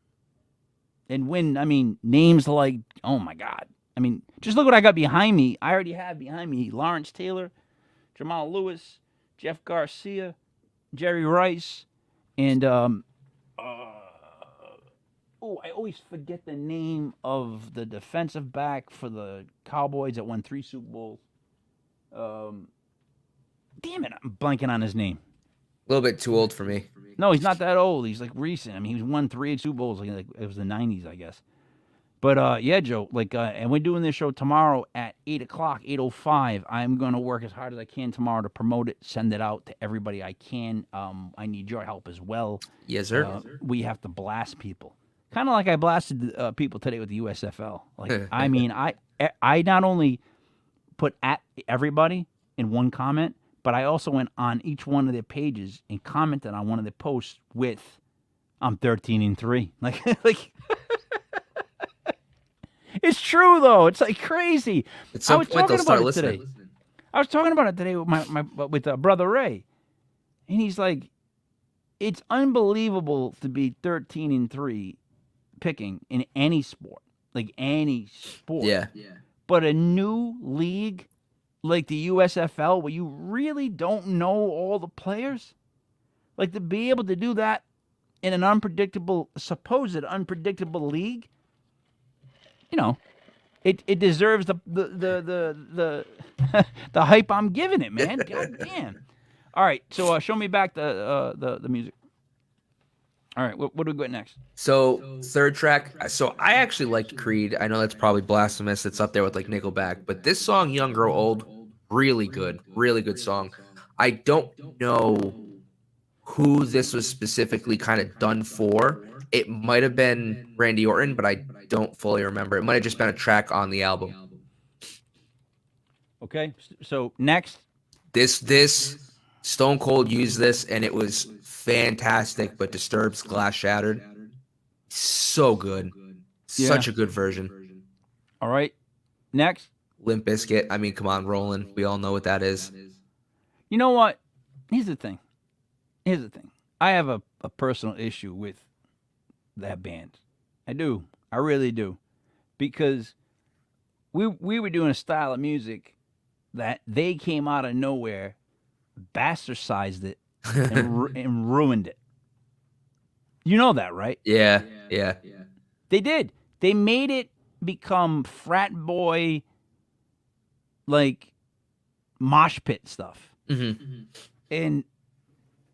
and win, names like, oh, my God. Just look what I got behind me. I already have behind me Lawrence Taylor, Jamal Lewis, Jeff Garcia, Jerry Rice, and, I always forget the name of the defensive back for the Cowboys that won 3 Super Bowls. Damn it, I'm blanking on his name. A little bit too old for me. No, he's not that old. He's recent. He's won 3 Super Bowls. It was the 90s, I guess. But yeah, Joe. And we're doing this show tomorrow at 8:00, 8:05. I'm gonna work as hard as I can tomorrow to promote it, send it out to everybody I can. I need your help as well. Yes, sir. We have to blast people, kind of like I blasted people today with the USFL. I not only put at everybody in one comment, but I also went on each one of their pages and commented on one of their posts with, "I'm 13-3." It's true though. It's crazy. At some point, they'll start listening. I was talking about it today with brother Ray, and he's like, "It's unbelievable to be 13-3 picking in any sport." like any sport. Yeah. But a new league like the USFL, where you really don't know all the players, like to be able to do that in an supposed unpredictable league, it deserves the the hype I'm giving it, man. God damn. All right, so show me back the music. All right, what do we got next? So third track. So I actually liked Creed. I know that's probably blasphemous. It's up there with like Nickelback, but this song, "Young Grow Old," really good song. I don't know who this was specifically kind of done for. It might have been Randy Orton, but I don't fully remember. It might have just been a track on the album. Okay, so next. This Stone Cold used this, and it was fantastic, but Disturbed's Glass Shattered. So good. Such a good version. All right, next. Limp Bizkit. I mean, come on, Rollin'. We all know what that is. You know what? Here's the thing. I have a personal issue with that band. I do. I really do. Because we were doing a style of music that they came out of nowhere, bastardized it, and ruined it. You know that, right? Yeah. They did. They made it become frat boy, like, mosh pit stuff. Mm-hmm. And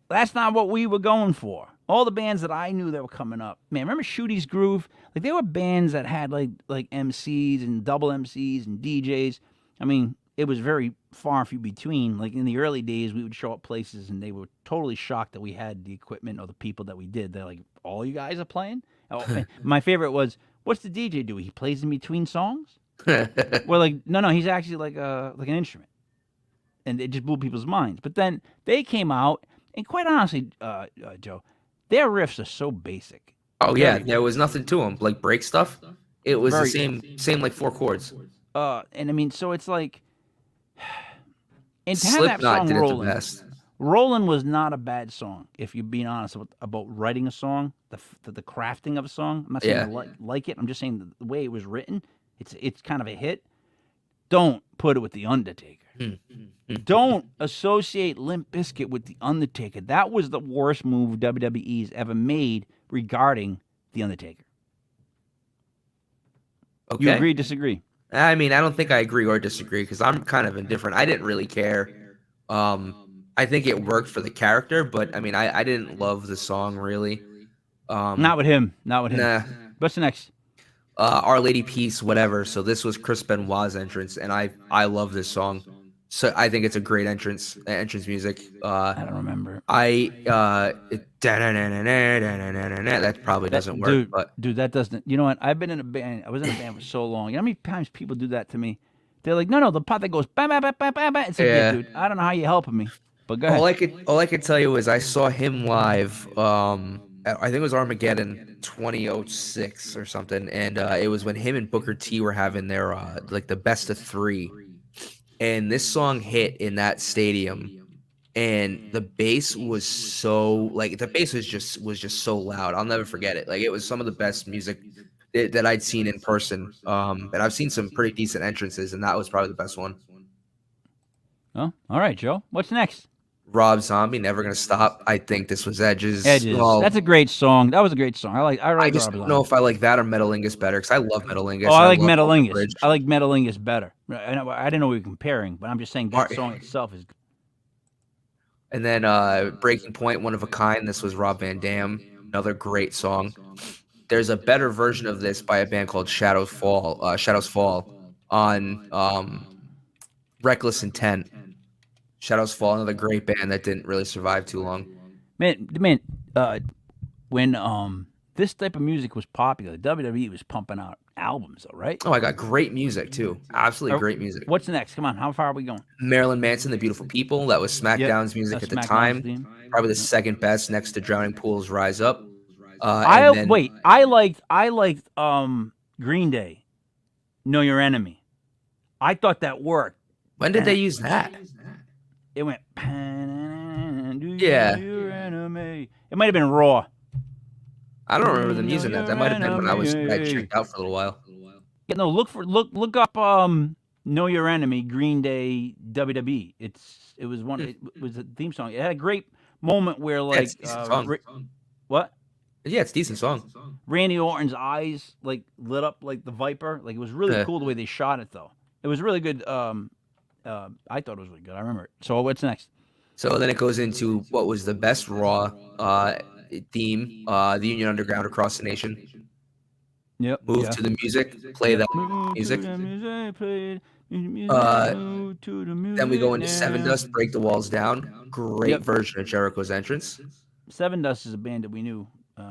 that's not what we were going for. All the bands that I knew that were coming up, man, remember Shooty's Groove? Like, they were bands that had like MCs and double MCs and DJs. I mean, it was very far and few between. Like, in the early days, we would show up places and they were totally shocked that we had the equipment or the people that we did. They're like, all you guys are playing? Oh, my favorite was, what's the DJ do? He plays in between songs? We're like, no, he's actually like an instrument. And it just blew people's minds. But then they came out, and quite honestly, Joe, their riffs are so basic. Oh yeah, there was nothing to them. Like break stuff, it was the same like 4 chords. And I mean, so it's like, and to have that Slipknot song did it the rolling, best. Rolling was not a bad song. If you're being honest about writing a song, the crafting of a song. I'm not saying I like it. I'm just saying the way it was written, it's kind of a hit. Don't put it with the Undertaker. Don't associate Limp Bizkit with the Undertaker. That was the worst move WWE's ever made regarding the Undertaker. Okay. You agree, disagree? I mean, I don't think I agree or disagree because I'm kind of indifferent. I didn't really care. I think it worked for the character, but I mean, I didn't love the song really. Not with him. Nah. What's the next? Our Lady Peace, whatever. So this was Chris Benoit's entrance, and I love this song. So I think it's a great entrance music. I don't remember. That probably doesn't work. Dude, that doesn't. You know what? I've been in a band. I was in a band for so long. You know how many times people do that to me? They're like, no, the part that goes bam, bam, bam, bam, bam, bam. It's like, yeah, dude, I don't know how you're helping me, but go ahead. All I could tell you is I saw him live. I think it was Armageddon 2006 or something, and it was when him and Booker T were having their like the best of 3, and this song hit in that stadium, and the bass was so just so loud. I'll never forget it. Like it was some of the best music that I'd seen in person. And I've seen some pretty decent entrances, and that was probably the best one. Oh, all right, Joe. What's next? Rob Zombie, Never Gonna Stop. I think this was Edge's. Well, that's a great song. That was a great song. I just don't know if I like that or Metalingus better because I love Metalingus. Oh, I like Metalingus. I like Metalingus better. I didn't know we were comparing, but I'm just saying that song itself is good. And then Breaking Point, One of a Kind. This was Rob Van Dam. Another great song. There's a better version of this by a band called Shadows Fall on Reckless Intent. Shadows Fall, another great band that didn't really survive too long. Man, when this type of music was popular, WWE was pumping out albums, though, right? Oh, I got great music too. Absolutely great music. What's next? Come on, how far are we going? Marilyn Manson, The Beautiful People. That was SmackDown's music at the time. Probably the second best, next to Drowning Pools' Rise Up. I liked Green Day, Know Your Enemy. I thought that worked. When did they use that? It went. Yeah. It might have been Raw. I don't remember them using that. That might have been when I checked out for a little while. Yeah, no, look up Know Your Enemy, Green Day, WWE. It was one. It was a theme song. It had a great moment where Yeah, it's like a decent song. what Yeah, it's a decent song. Randy Orton's eyes like lit up like the Viper. Like it was really Yeah. cool the way they shot it though. It was really good. I thought it was really good. I remember it. So what's next? So then it goes into what was the best Raw theme, the Union Underground across the nation. Yep. Move Yeah. to the music, play that Move music. to the music, play music, Uh, move to the Then we go into music Seven now. Dust, Break the Walls Down. Great Yep. version of Jericho's entrance. Seven Dust is a band that we knew.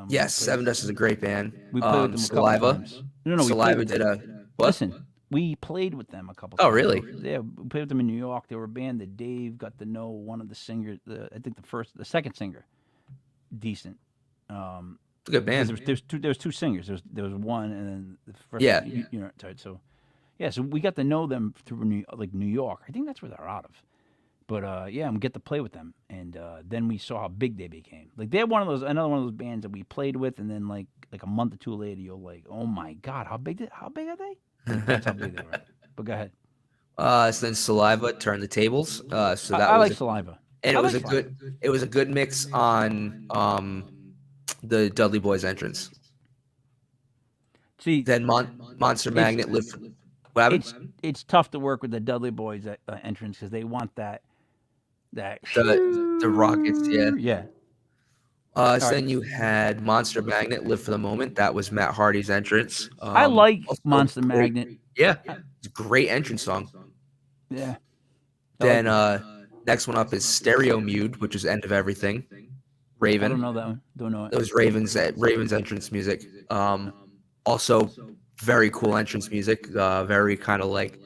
Yes, Seven Dust is a great band. We played with them a couple Saliva. times. No, we played Saliva with did them. a what? Listen, we played with them a couple Oh, times. really? Yeah, we played with them in New York. They were a band that Dave got to know one of the singers. I think the second singer, decent. It's a good band. There was two singers. There was one, and then the first. Yeah. You know, so yeah, so we got to know them through New York. I think that's where they're out of. But yeah, and we get to play with them, and then we saw how big they became. Like they're another one of those bands that we played with, and then like a month or two later, you're like, oh my god, how big are they? Like, that's how big they were. But go ahead. So then Saliva turned the tables. So that I was like Saliva. and I it was like a good it was a good mix on the Dudley Boys entrance. See, Then Monster Magnet lived. What happened? it's tough to work with the Dudley Boys entrance because they want that The Rockets, yeah. yeah. So then you had Monster Magnet, Live for the Moment. That was Matt Hardy's entrance. I like Also Monster great- Magnet. Yeah, it's a great entrance song. Yeah. Then next one up is Stereo Mute, which is End of Everything. I Raven. don't know that one. Don't know It it. was Raven's entrance music. Also very cool entrance music. Very kind of like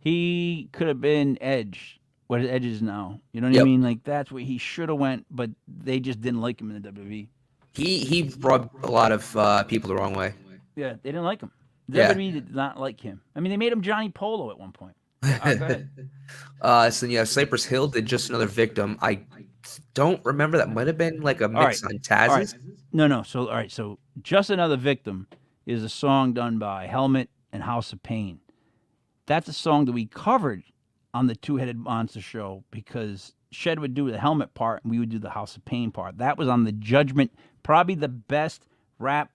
He could have been Edge. What Edge is now. You know what I Yep. mean? Like that's where he should have went, but they just didn't like him in the WWE. he rubbed a lot of people the wrong way. Yeah, they didn't like him. The Yeah. WWE did not like him. I mean, they made him Johnny Polo at one point. Go ahead. So then you have Cypress Hill did Just Another Victim. I don't remember. That might have been like a mix on Taz's. No. So all right. So Just Another Victim is a song done by Helmet and House of Pain. That's a song that we covered on the Two-Headed Monster show because Shed would do the Helmet part and we would do the House of Pain part. That was on the Judgment, probably the best rap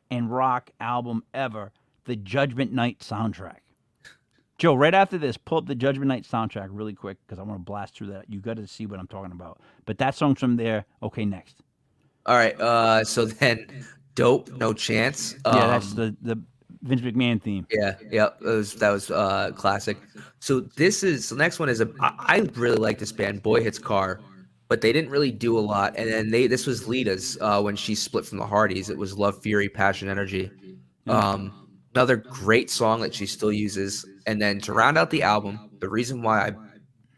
and rock album ever, the Judgment Night soundtrack. Joe, right after this, pull up the Judgment Night soundtrack really quick because I want to blast through that. You got to see what I'm talking about. But that song's from there. Okay, next. All right. So then Dope, No Chance. Yeah, that's the Vince McMahon theme. Yeah. That was classic. So the next one is I really like this band, Boy Hits Car, but they didn't really do a lot. And then this was Lita's when she split from the Hardys. It was Love, Fury, Passion, Energy. Another great song that she still uses. And then to round out the album, the reason why I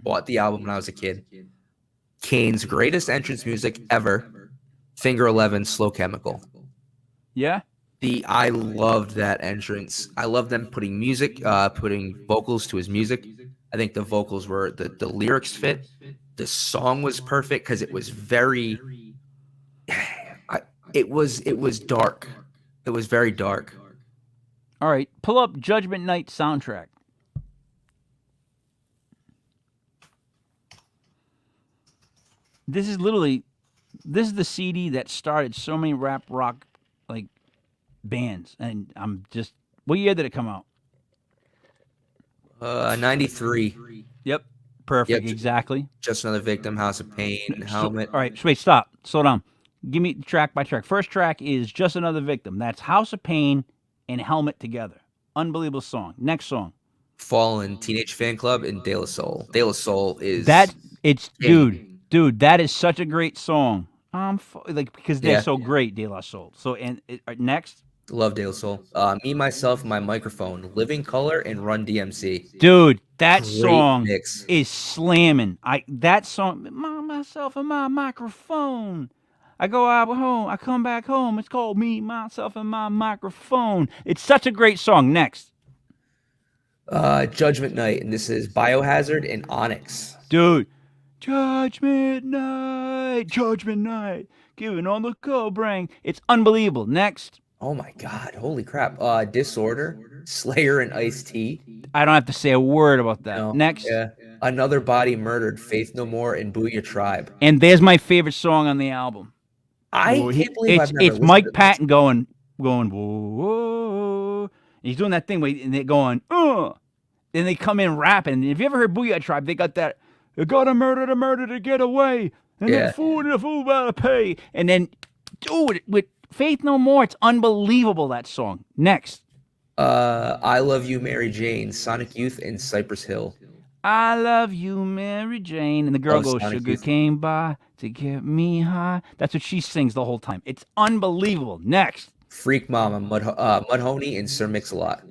bought the album when I was a kid, Kane's greatest entrance music ever, Finger 11, Slow Chemical. Yeah? I loved that entrance. I love them putting vocals to his music. I think the vocals were the lyrics fit. The song was perfect because it was very. It was dark. It was very dark. All right, pull up Judgment Night soundtrack. This is the CD that started so many rap rock like bands, and I'm just. What year did it come out? 93. Yep, perfect, Yep. exactly. Just Another Victim, House of Pain, Helmet. All right, so wait, stop, slow down. Give me track by track. First track is Just Another Victim. That's House of Pain and Helmet together. Unbelievable song. Next song. Fallen, Teenage Fan Club, and De La Soul. De La Soul is dude. That is such a great song. Because they're Yeah. so great, De La Soul. So next, Love De La Soul. Me, Myself, My Microphone, Living Color, and Run DMC. dude, that Great song mix. is slamming. That song, myself, and my microphone. I go out home, I come back home. It's called Me, Myself, and My Microphone. It's such a great song. Next, Judgment Night, and this is Biohazard and Onyx. dude, Judgment Night, giving on the cobra. It's unbelievable. Next. Oh my God! Holy crap! Disorder, Slayer, and Ice-T. I don't have to say a word about that. No, Next. yeah. Another Body Murdered, Faith No More, and Booyah Tribe. And there's my favorite song on the album. I Whoa, can't believe I've never it's listened to Mike this. Patton going whoa, whoa. And he's doing that thing where and they're going and they come in rapping. And if you ever heard Booyah Tribe, they got that. You gotta murder to get away, and Yeah. the fool gotta pay. And then, dude, with Faith No More, it's unbelievable that song. Next. I Love You, Mary Jane, Sonic Youth, and Cypress Hill. I love you, Mary Jane. And the girl Oh, goes, Sonic sugar Youth. came by to get me high. That's what she sings the whole time. It's unbelievable. Next. Freak Mama, Mudhoney, and Sir Mix-a-Lot.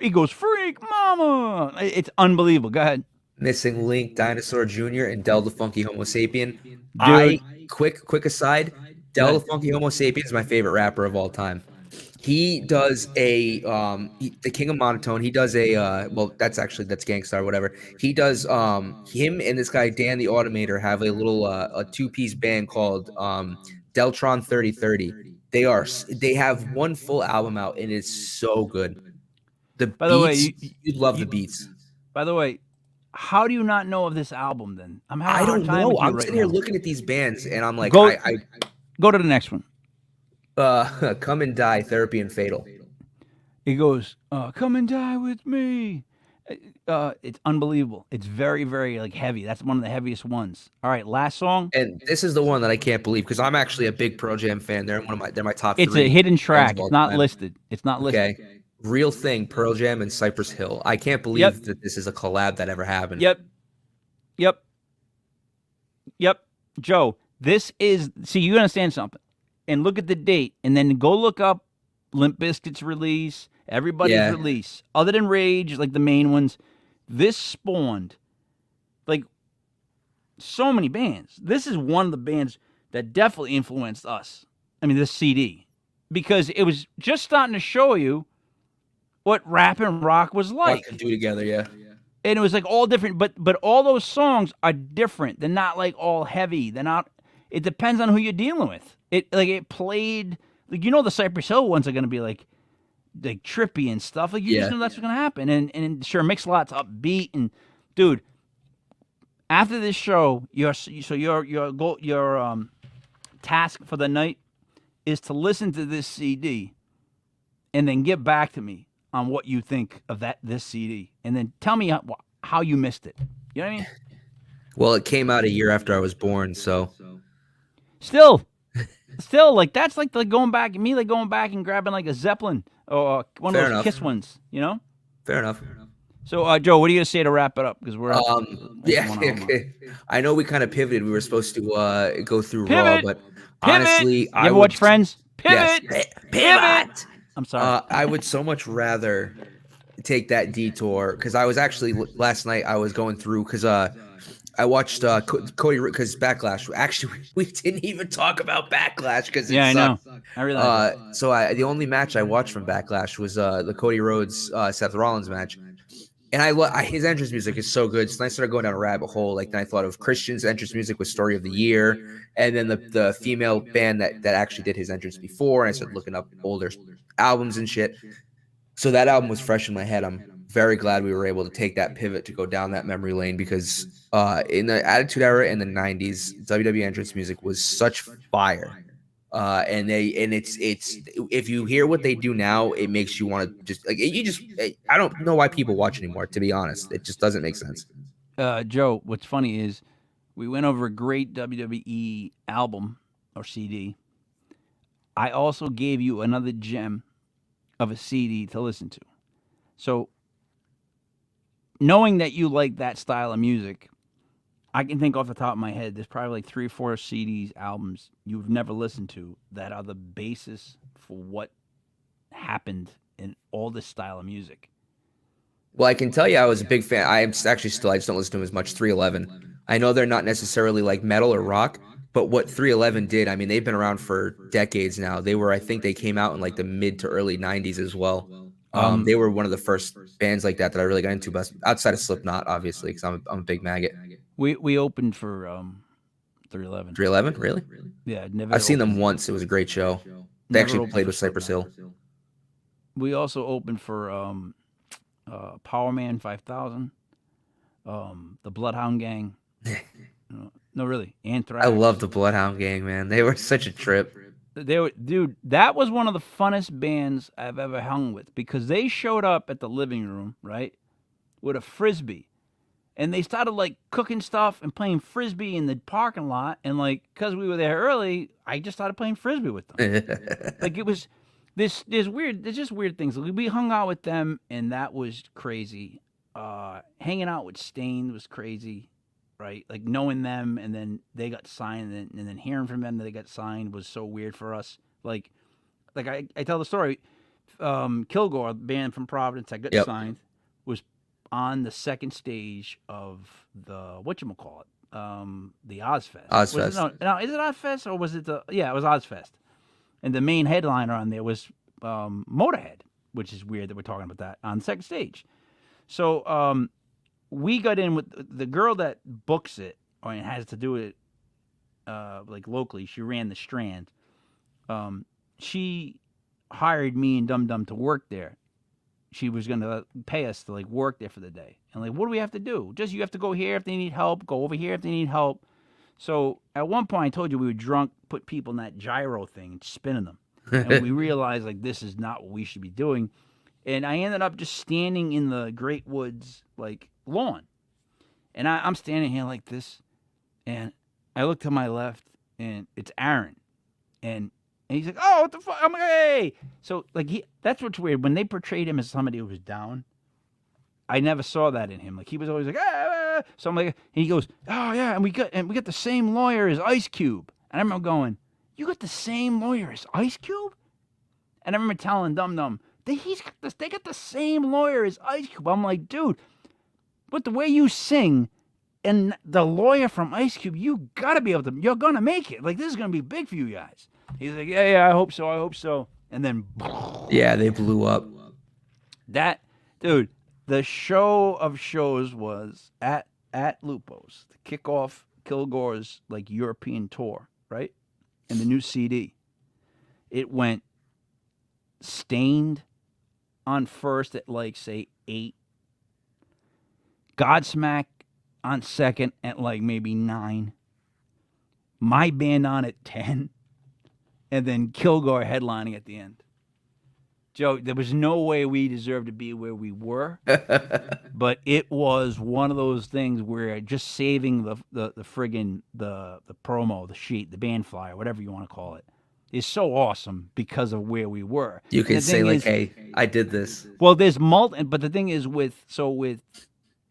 He goes, freak mama. It's unbelievable. Go ahead. Missing Link, Dinosaur Jr., and Del the Funky Homo Sapien. Dude. Quick aside, Del the Funky Homo Sapien is my favorite rapper of all time. He does the King of Monotone. He does that's Gangstar or whatever. He does him and this guy Dan the Automator have a little a 2-piece band called Deltron 3030. They have one full album out and it's so good. By the way, you'd love the beats. By the way, how do you not know of this album then? I'm having I a hard don't time know. with you I'm right sitting here now. looking at these bands and I'm like, Go to the next one. Come and Die, Therapy and Fatal. He goes, come and die with me. It's unbelievable. It's very, very like heavy. That's one of the heaviest ones. All right, last song. And this is the one that I can't believe because I'm actually a big Pearl Jam fan. They're my top It's 3. a hidden track. bands of all It's not time. listed. It's not listed. Okay. Real Thing, Pearl Jam, and Cypress Hill. I can't believe that this is a collab that ever happened. Yep. Joe, this is, see, you understand something. And look at the date. And then go look up Limp Bizkit's release, everybody's release. Other than Rage, like the main ones, this spawned like so many bands. This is one of the bands that definitely influenced us. I mean, this CD. Because it was just starting to show you what rap and rock was like. What could do together, yeah. And it was like all different, but all those songs are different. They're not like all heavy. They're not. It depends on who you're dealing with. It played like the Cypress Hill ones are gonna be like trippy and stuff. Like you just know that's what's gonna happen. And sure, Mix-a-Lot's upbeat and dude. After this show, your task for the night is to listen to this CD, and then get back to me on what you think of this CD, and then tell me how you missed it. You know what I mean? Well, it came out a year after I was born, so still, like that's like going back and grabbing like a Zeppelin or one of those Kiss ones. You know? Fair enough. So, Joe, what are you gonna say to wrap it up? Because we're I know we kind of pivoted. We were supposed to go through Pivot. Raw, but honestly, you ever watch Friends? Pivot. Yes. Pivot. I'm sorry. I would so much rather take that detour because I was actually last night I was going through because I watched Cody because Backlash. Actually, we didn't even talk about Backlash because I know. I realize. So the only match I watched from Backlash was the Cody Rhodes Seth Rollins match. And his entrance music is so good. So I started going down a rabbit hole. Like then I thought of Christian's entrance music was Story of the Year, and then the female band that actually did his entrance before. And I started looking up older albums and shit. So that album was fresh in my head. I'm very glad we were able to take that pivot to go down that memory lane because in the Attitude Era in the ¡90s, WWE entrance music was such fire. And it's if you hear what they do now, it makes you want to just I don't know why people watch anymore, to be honest. It just doesn't make sense. Joe, what's funny is we went over a great WWE album or CD. I also gave you another gem of a CD to listen to. So knowing that you like that style of music, I can think off the top of my head, there's probably like 3 or 4 CDs, albums you've never listened to that are the basis for what happened in all this style of music. Well, I can tell you I was a big fan. I just don't listen to them as much. 311. I know they're not necessarily like metal or rock, but what 311 did, I mean, they've been around for decades now. I think they came out in like the mid to early 90s as well. They were one of the first bands like that I really got into, but outside of Slipknot, obviously, because I'm a big maggot. We opened for 311. 311, really? Yeah, never. I've seen them once. It was a great show. They Never actually opened played for with Cypress Hill. We also opened for Power Man 5000, the Bloodhound Gang. No, really, Anthrax. I love the Bloodhound Gang, man. They were such a trip. Dude, that was one of the funnest bands I've ever hung with because they showed up at the living room, right, with a frisbee, and they started like cooking stuff and playing frisbee in the parking lot, and like because we were there early, I just started playing frisbee with them. Like it was there's just weird things. We hung out with them, and that was crazy. Hanging out with Stain was crazy. Right, like knowing them, and then they got signed, and then hearing from them that they got signed was so weird for us. Like I tell the story. Kilgore, the band from Providence that got signed, was on the second stage of the whatchamacallit, the Ozfest. Ozfest. No, is it Ozfest or was it the? Yeah, it was Ozfest, and the main headliner on there was Motorhead, which is weird that we're talking about that on the second stage. So. We got in with the girl that books it, or has to do it, like locally. She ran the Strand. She hired me and Dum Dum to work there. She was going to pay us to like work there for the day. And like, what do we have to do? Just you have to go here if they need help. Go over here if they need help. So at one point, I told you we were drunk, put people in that gyro thing and spinning them, and we realized like this is not what we should be doing. And I ended up just standing in the Great Woods like lawn, and I'm standing here like this, and I look to my left, and it's Aaron, and he's like, "Oh, what the fuck?" I'm like, "Hey!" So like that's what's weird when they portrayed him as somebody who was down. I never saw that in him. Like he was always like, "Ah!" So I'm like, and he goes, "Oh yeah," and we got the same lawyer as Ice Cube, and I remember going, "You got the same lawyer as Ice Cube?" And I remember telling Dum Dum, they got the same lawyer as Ice Cube. I'm like, dude, but the way you sing and the lawyer from Ice Cube, you gotta be able to. You're gonna make it. Like this is gonna be big for you guys. He's like, yeah, I hope so. And then, yeah, they blew up. That dude, the show of shows was at Lupo's to kick off Kilgore's like European tour, right? And the new CD. It went Stained on first at like say 8, Godsmack on second at like maybe 9, my band on at 10, and then Kilgore headlining at the end. Joe, there was no way we deserved to be where we were, but it was one of those things where just saving the friggin' the promo, the sheet, the band flyer, whatever you want to call it, is so awesome because of where we were. You can say like, "Hey, I did this." Well, there's but the thing is with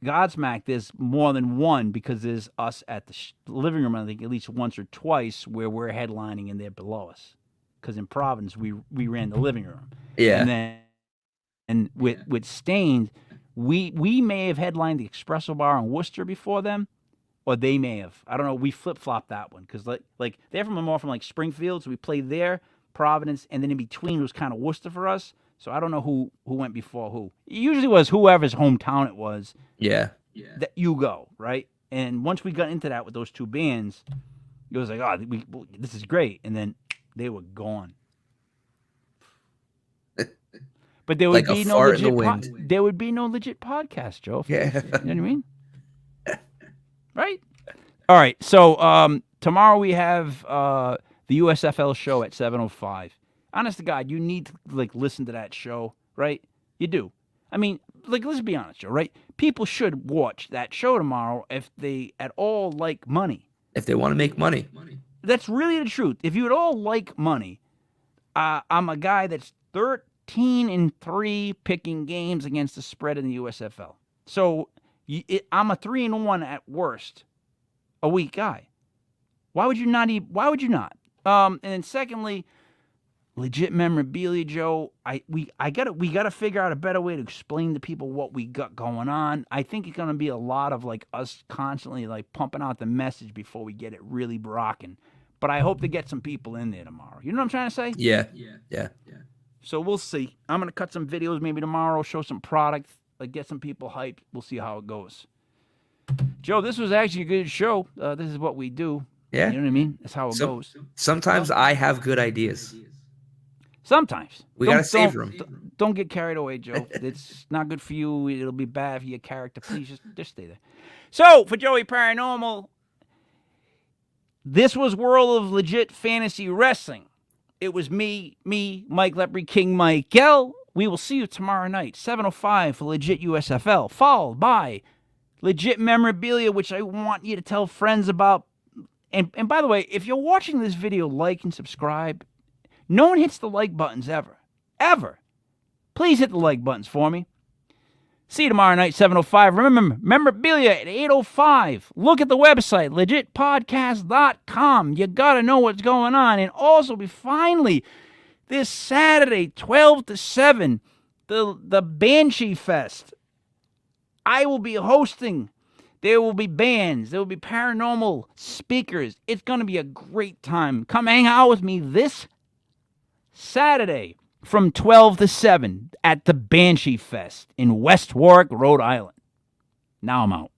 Godsmack, there's more than one because there's us at the living room. I think at least once or twice where we're headlining and they're below us. Because in Providence we ran the living room. Yeah. And with Stained, we may have headlined the Espresso Bar in Worcester before them. Or they may have. I don't know. We flip-flopped that one because like they're more from like Springfield, so we played there, Providence, and then in between was kind of Worcester for us. So I don't know who went before who. It usually was whoever's hometown it was. Yeah. That you go, right? And once we got into that with those two bands, it was like, oh, this is great. And then they were gone. But there would like be a no fart in the legit. wind. There would be no legit podcast, Joe. Yeah. You know what I mean? Right? All right. So tomorrow we have the USFL show at 7:05. Honest to God, you need to like listen to that show, right? You do. I mean, like let's be honest, Joe, right? People should watch that show tomorrow if they at all like money. If they want to make money. That's really the truth. If you at all like money, I'm a guy that's 13-3 picking games against the spread in the USFL. So I'm a 3-1 at worst a week guy. Why would you not? And then secondly, legit memorabilia, Joe. We gotta figure out a better way to explain to people what we got going on. I think it's gonna be a lot of like us constantly like pumping out the message before we get it really rocking. But I hope to get some people in there tomorrow. You know what I'm trying to say? Yeah. So we'll see. I'm gonna cut some videos maybe tomorrow, show some product, like get some people hyped. We'll see how it goes. Joe, this was actually a good show. This is what we do. Yeah. You know what I mean? That's how it goes. Sometimes I have good ideas. Sometimes. We got to savor them. Don't get carried away, Joe. It's not good for you. It'll be bad for your character. Please just stay there. So, for Joey Paranormal, this was World of Legit Fantasy Wrestling. It was me, Mike Lepre, King Michael. We will see you tomorrow night, 7:05 for Legit USFL, followed by Legit Memorabilia, which I want you to tell friends about. And by the way, if you're watching this video, like and subscribe. No one hits the like buttons ever. Ever. Please hit the like buttons for me. See you tomorrow night, 7:05. Remember, memorabilia at 8:05. Look at the website, legitpodcast.com. You got to know what's going on. And also, finally, this Saturday, 12 to 7, the Banshee Fest. I will be hosting. There will be bands. There will be paranormal speakers. It's going to be a great time. Come hang out with me this Saturday from 12 to 7 at the Banshee Fest in West Warwick, Rhode Island. Now I'm out.